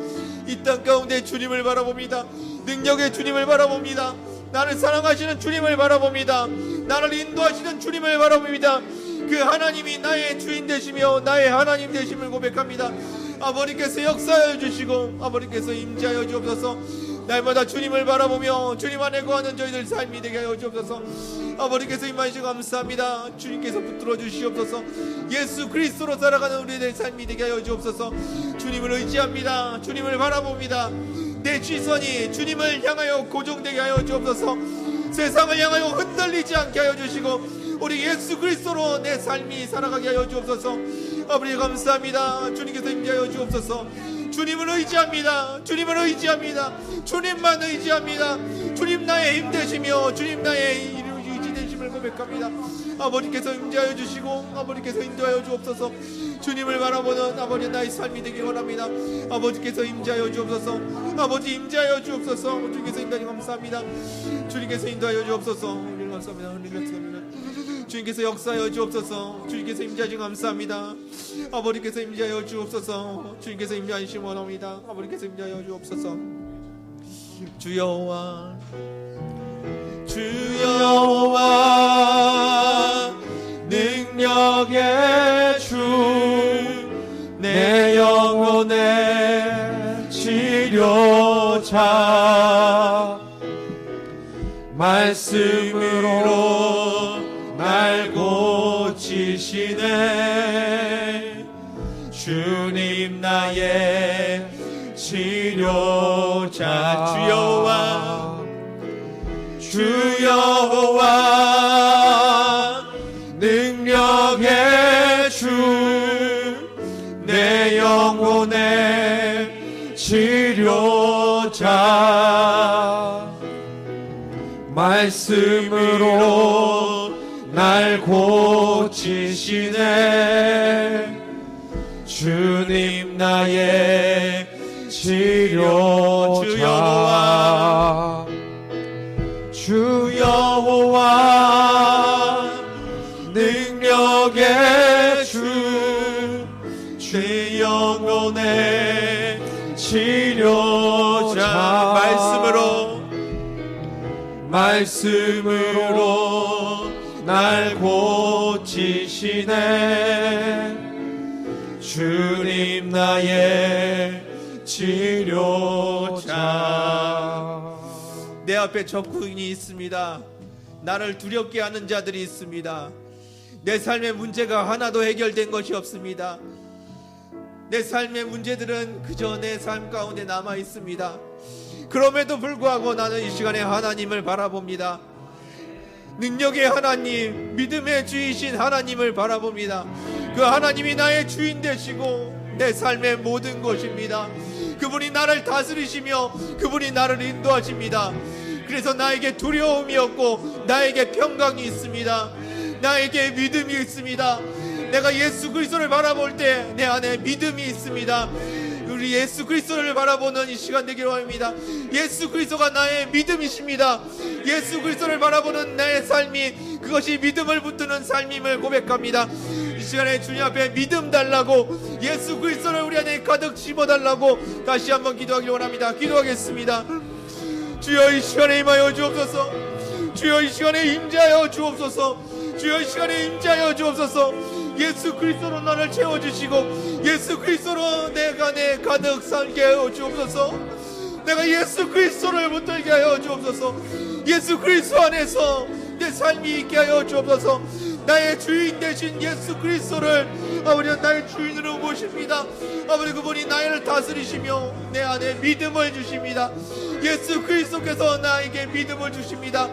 이 땅 가운데 주님을 바라봅니다. 능력의 주님을 바라봅니다. 나를 사랑하시는 주님을 바라봅니다. 나를 인도하시는 주님을 바라봅니다. 그 하나님이 나의 주인 되시며 나의 하나님 되심을 고백합니다. 아버지께서 역사하여 주시고 아버지께서 임재하여 주옵소서. 날마다 주님을 바라보며 주님 안에 거하는 저희들 삶이 되게 하여 주옵소서. 아버지께서 임하시고 감사합니다. 주님께서 붙들어 주시옵소서. 예수 그리스도로 살아가는 우리의 삶이 되게 하여 주옵소서. 주님을 의지합니다. 주님을 바라봅니다. 내 시선이 주님을 향하여 고정되게 하여 주옵소서. 세상을 향하여 흔들리지 않게 하여 주시고 우리 예수 그리스도로 내 삶이 살아가게 하여 주옵소서. 아버지 감사합니다. 주님께서 임재하여 주옵소서. 주님을 의지합니다. 주님을 의지합니다. 주님만 의지합니다. 주님 나의 힘 되시며 주님 나의 의지 되심을 고백합니다. 아버지께서 임재하여 주시고 아버지께서 인도하여 주옵소서. 주님을 바라보는 아버지 나의 삶이 되기 원합니다. 아버지께서 임재하여 주옵소서. 아버지 임재하여 주옵소서. 주님께서 인도하여 감사합니다. 주님께서 인도하여 주옵소서. 우리를 감사합니다. 우리를 감사합니다. 주님께서 역사하여 주옵소서. 주님께서 임재하시 감사합니다. 아버지께서 임재하여 주옵소서. 주님께서 임재하시 원합니다. 아버지께서 임재하여 주옵소서. 주여와 주여와 능력의 주 내 영혼의 치료자 말씀으로 날 고치시네. 주님 나의 치료자 주여와 주여와 능력의 주 내 영혼의 치료자 말씀으로 날 고치시네. 주님 나의 치료자 주 여호와 능력의 주 내 영혼의 치료자 말씀으로 날 고치시네. 주님 나의 치료자. 내 앞에 적군이 있습니다. 나를 두렵게 하는 자들이 있습니다. 내 삶의 문제가 하나도 해결된 것이 없습니다. 내 삶의 문제들은 그저 내 삶 가운데 남아 있습니다. 그럼에도 불구하고 나는 이 시간에 하나님을 바라봅니다. 능력의 하나님, 믿음의 주이신 하나님을 바라봅니다. 그 하나님이 나의 주인 되시고 내 삶의 모든 것입니다. 그분이 나를 다스리시며 그분이 나를 인도하십니다. 그래서 나에게 두려움이 없고 나에게 평강이 있습니다. 나에게 믿음이 있습니다. 내가 예수 그리스도를 바라볼 때 내 안에 믿음이 있습니다. 우리 예수 그리스도를 바라보는 이 시간 되기로 합니다. 예수 그리스도가 나의 믿음이십니다. 예수 그리스도를 바라보는 나의 삶이 그것이 믿음을 붙드는 삶임을 고백합니다. 이 시간에 주님 앞에 믿음 달라고 예수 그리스도를 우리 안에 가득 심어달라고 다시 한번 기도하기를 원합니다. 기도하겠습니다. 주여 이 시간에 임하여 주옵소서. 주여 이 시간에 임재하여 주옵소서. 주여 이 시간에 임재하여 주옵소서. 예수 그리스도로 나를 채워주시고 예수 그리스도로 내가 내 가득 살게 하여 주옵소서. 내가 예수 그리스도를 붙들게 하여 주옵소서. 예수 그리스도 안에서 내 삶이 있게 하여 주옵소서. 나의 주인 되신 예수 그리스도를 아버지 나의 주인으로 모십니다. 아버지 그분이 나를 다스리시며 내 안에 믿음을 주십니다. 예수 그리스도께서 나에게 믿음을 주십니다.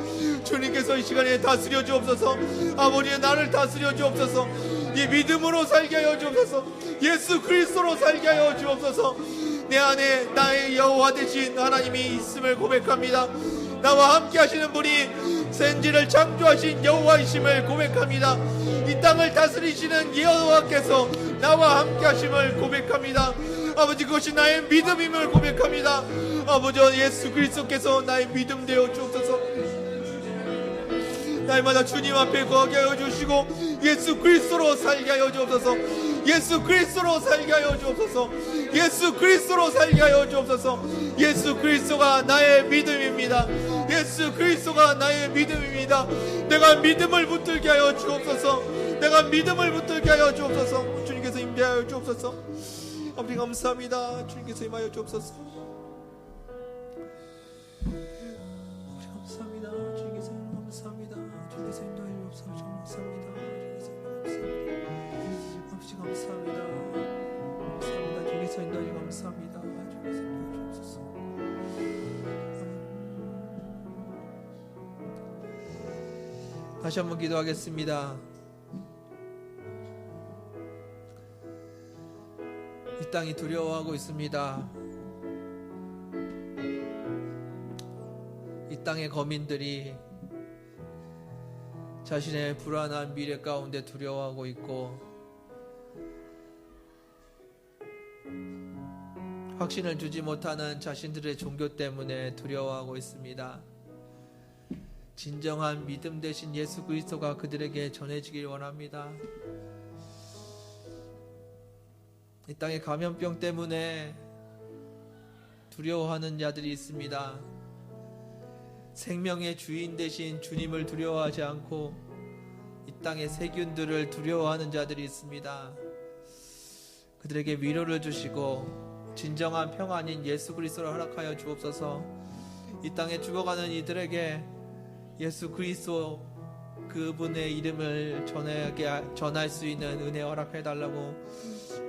주님께서 이 시간에 다스려 주옵소서. 아버지 나를 다스려 주옵소서. 이 믿음으로 살게 하여 주옵소서. 예수 그리스도로 살게 하여 주옵소서. 내 안에 나의 여호와 되신 하나님이 있음을 고백합니다. 나와 함께 하시는 분이 생지를 창조하신 여호와이심을 고백합니다. 이 땅을 다스리시는 여호와께서 나와 함께 하심을 고백합니다. 아버지, 그것이 나의 믿음임을 고백합니다. 아버지, 예수 그리스도께서 나의 믿음 되어 주옵소서. 날마다 주님 앞에 거하게 하여 주시고 예수 그리스도로 살게 하여 주옵소서. 예수 그리스도로 살게 하여 주옵소서. 예수 그리스도로 살게 하여 주옵소서. 예수 그리스도가 나의 믿음입니다. 예수 그리스도가 나의 믿음입니다. 내가 믿음을 붙들게 하여 주옵소서. 내가 믿음을 붙들게 하여 주옵소서. 주님께서 임재하여 주옵소서. 아버지 감사합니다. 주님께서 임하여 주옵소서. 아버지 감사합니다. 주님께서 감사합니다. 주님께서 임하여 주옵소서. 감사합니다. 아버지 감사합니다. 감사합니다. 주님께서 인도하여 감사합니다. 주님께서 인도하여 주옵소서. 다시 한번 기도하겠습니다. 이 땅이 두려워하고 있습니다. 이 땅의 거민들이 자신의 불안한 미래 가운데 두려워하고 있고 확신을 주지 못하는 자신들의 종교 때문에 두려워하고 있습니다. 진정한 믿음 되신 예수 그리스도가 그들에게 전해지길 원합니다. 이 땅의 감염병 때문에 두려워하는 자들이 있습니다. 생명의 주인 되신 주님을 두려워하지 않고 이 땅의 세균들을 두려워하는 자들이 있습니다. 그들에게 위로를 주시고 진정한 평안인 예수 그리스도를 허락하여 주옵소서. 이 땅에 죽어가는 이들에게 예수 그리스도 그분의 이름을 전할 수 있는 은혜 허락해 달라고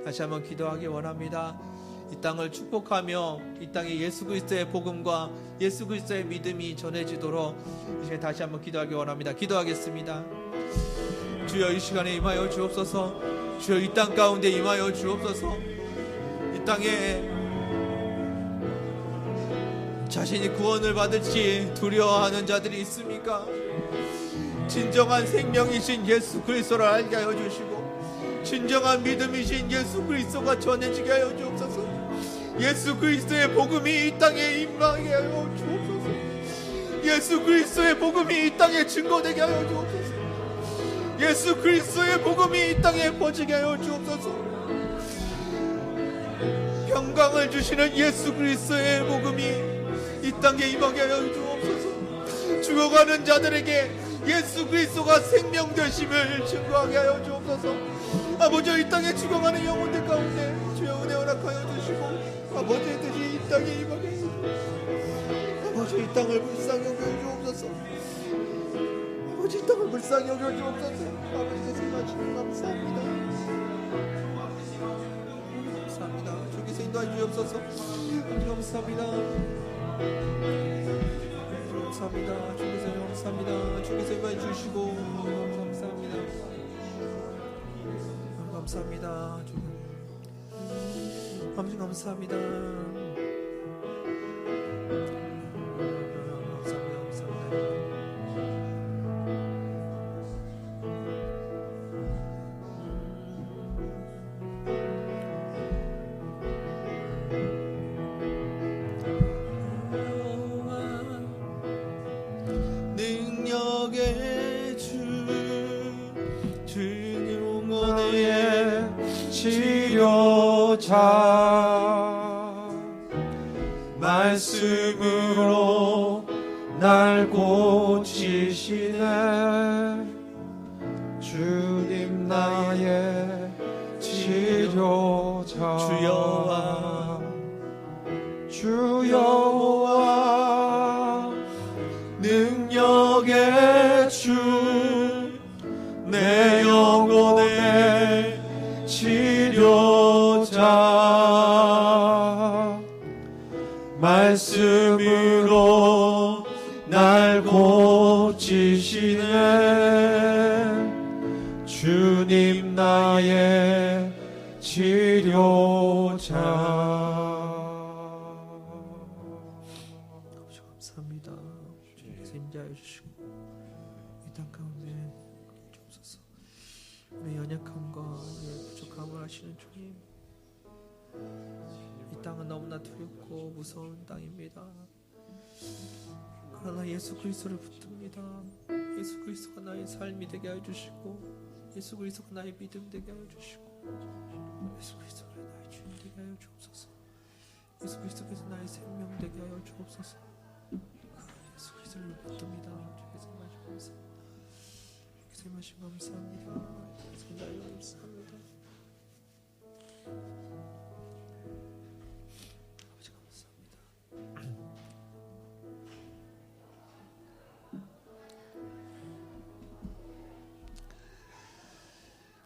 다시 한번 기도하기 원합니다. 이 땅을 축복하며 이 땅에 예수 그리스도의 복음과 예수 그리스도의 믿음이 전해지도록 이제 다시 한번 기도하기 원합니다. 기도하겠습니다. 주여, 이 시간에 임하여 주옵소서. 주여, 이 땅 가운데 임하여 주옵소서. 이 땅에 자신이 구원을 받을지 두려워하는 자들이 있습니까? 진정한 생명이신 예수 그리스도를 알게 하여 주시고 진정한 믿음이신 예수 그리스도가 전해지게 하여 주옵소서. 예수 그리스도의 복음이 이 땅에 임하게 하여 주옵소서. 예수 그리스도의 복음이 이 땅에 증거되게 하여 주옵소서. 예수 그리스도의 복음이 이 땅에 퍼지게 하여 주옵소서. 평강을 주시는 예수 그리스도의 복음이 이 땅에 임하게 하여 주옵소서. 죽어가는 자들에게 예수 그리스도가 생명 되심을 증거하게 하여 주옵소서. 아버지, 이 땅에 죽어가는 영혼들 가운데 주여 은혜 허락하여 주시고 아버지의 뜻이 이 땅에 임하게 하여 주옵소서. 아버지, 이 땅을 불쌍히 여겨 주옵소서. 아버지, 이 땅을 불쌍히 여겨 주옵소서. 아버지께서 임하시니 감사합니다. 감사합니다. 주께서 인도하여 주옵소서. 아버지 감사합니다. 감사합니다. 주께서 감사합니다. 주께서 임하여 주시고 감사합니다. 감사합니다. 아버지 감사합니다. 능력의 주 영원의 치료자 말씀으로 날 고치시네. 주님 나의 치료자 주 여호와 능력의 주 내 영혼의 치료자 말씀으로 날 고치시네. 주님 나의 치료자. 감사합니다. 주님께서 임재하여 주시고 이 땅 가운데 주옵소서. 우리 연약함과 부족함을 아시는 주님, 이 땅은 너무나 두렵고 무서운 땅입니다. 그러나 예수 그리스도를 붙듭니다. 예수 그리스도가 나의 삶이 되게 하여 주시고, 예수 그리스도가 나의 믿음 되게 하여 주시고, 예수 그리스도가 나의 주인 되게 하여 주옵소서. 예수 그리스도께서 나의 생명 되게 하여 주옵소서. 예수 그리스도를 붙듭니다. 주께서 말씀 감사합니다. 주께서 말씀 감사합니다. 주께서 나의 감사합니다. 아버지 감사합니다.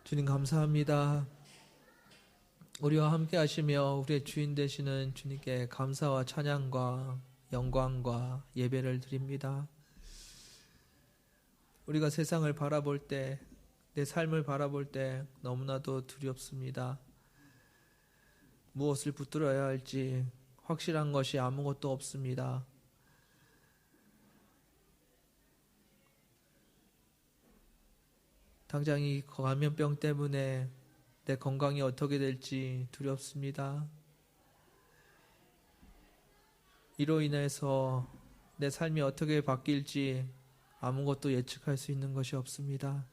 주님 감사합니다. 우리와 함께 하시며 우리의 주인 되시는 주님께 감사와 찬양과 영광과 예배를 드립니다. 우리가 세상을 바라볼 때, 내 삶을 바라볼 때 너무나도 두렵습니다. 무엇을 붙들어야 할지 확실한 것이 아무것도 없습니다. 당장 이 감염병 때문에 내 건강이 어떻게 될지 두렵습니다. 이로 인해서 내 삶이 어떻게 바뀔지 아무것도 예측할 수 있는 것이 없습니다.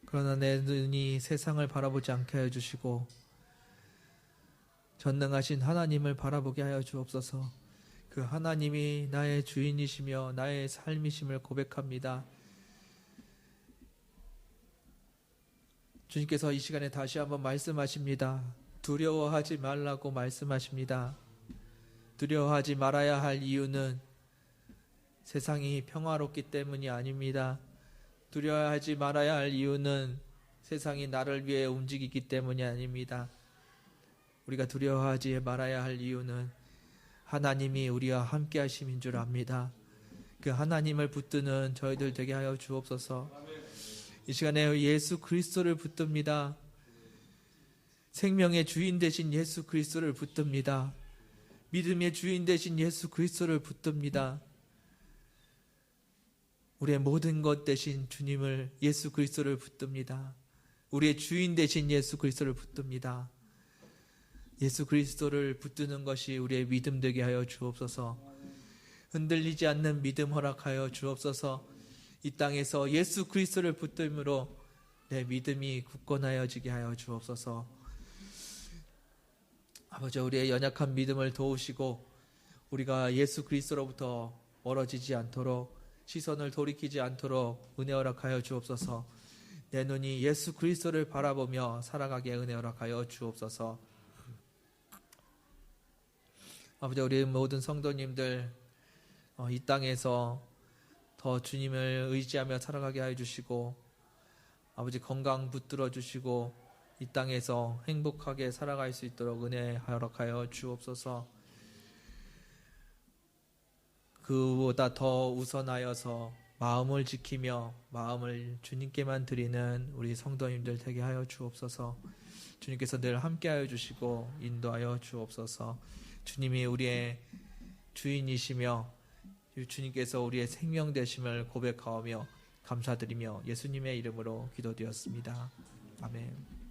그러나 내 눈이 세상을 바라보지 않게 하여 주시고 전능하신 하나님을 바라보게 하여 주옵소서. 그 하나님이 나의 주인이시며 나의 삶이심을 고백합니다. 주님께서 이 시간에 다시 한번 말씀하십니다. 두려워하지 말라고 말씀하십니다. 두려워하지 말아야 할 이유는 세상이 평화롭기 때문이 아닙니다. 두려워하지 말아야 할 이유는 세상이 나를 위해 움직이기 때문이 아닙니다. 우리가 두려워하지 말아야 할 이유는 하나님이 우리와 함께 하심인 줄 압니다. 그 하나님을 붙드는 저희들 되게 하여 주옵소서. 이 시간에 예수 그리스도를 붙듭니다. 생명의 주인 되신 예수 그리스도를 붙듭니다. 믿음의 주인 되신 예수 그리스도를 붙듭니다. 우리의 모든 것 되신 주님을, 예수 그리스도를 붙듭니다. 우리의 주인 되신 예수 그리스도를 붙듭니다. 예수 그리스도를 붙드는 것이 우리의 믿음 되게 하여 주옵소서. 흔들리지 않는 믿음 허락하여 주옵소서. 이 땅에서 예수 그리스도를 붙들므로 내 믿음이 굳건하여지게 하여 주옵소서. 아버지, 우리의 연약한 믿음을 도우시고 우리가 예수 그리스도로부터 멀어지지 않도록, 시선을 돌이키지 않도록 은혜 허락하여 주옵소서. 내 눈이 예수 그리스도를 바라보며 살아가게 은혜 허락하여 주옵소서. 아버지, 우리 모든 성도님들 이 땅에서 더 주님을 의지하며 살아가게 하여 주시고, 아버지 건강 붙들어 주시고 이 땅에서 행복하게 살아갈 수 있도록 은혜 허락하여 주옵소서. 그보다 더 우선하여서 마음을 지키며 마음을 주님께만 드리는 우리 성도님들 되게 하여 주옵소서. 주님께서 늘 함께하여 주시고 인도하여 주옵소서. 주님이 우리의 주인이시며 주님께서 우리의 생명 되심을 고백하며 감사드리며 예수님의 이름으로 기도드렸습니다. 아멘.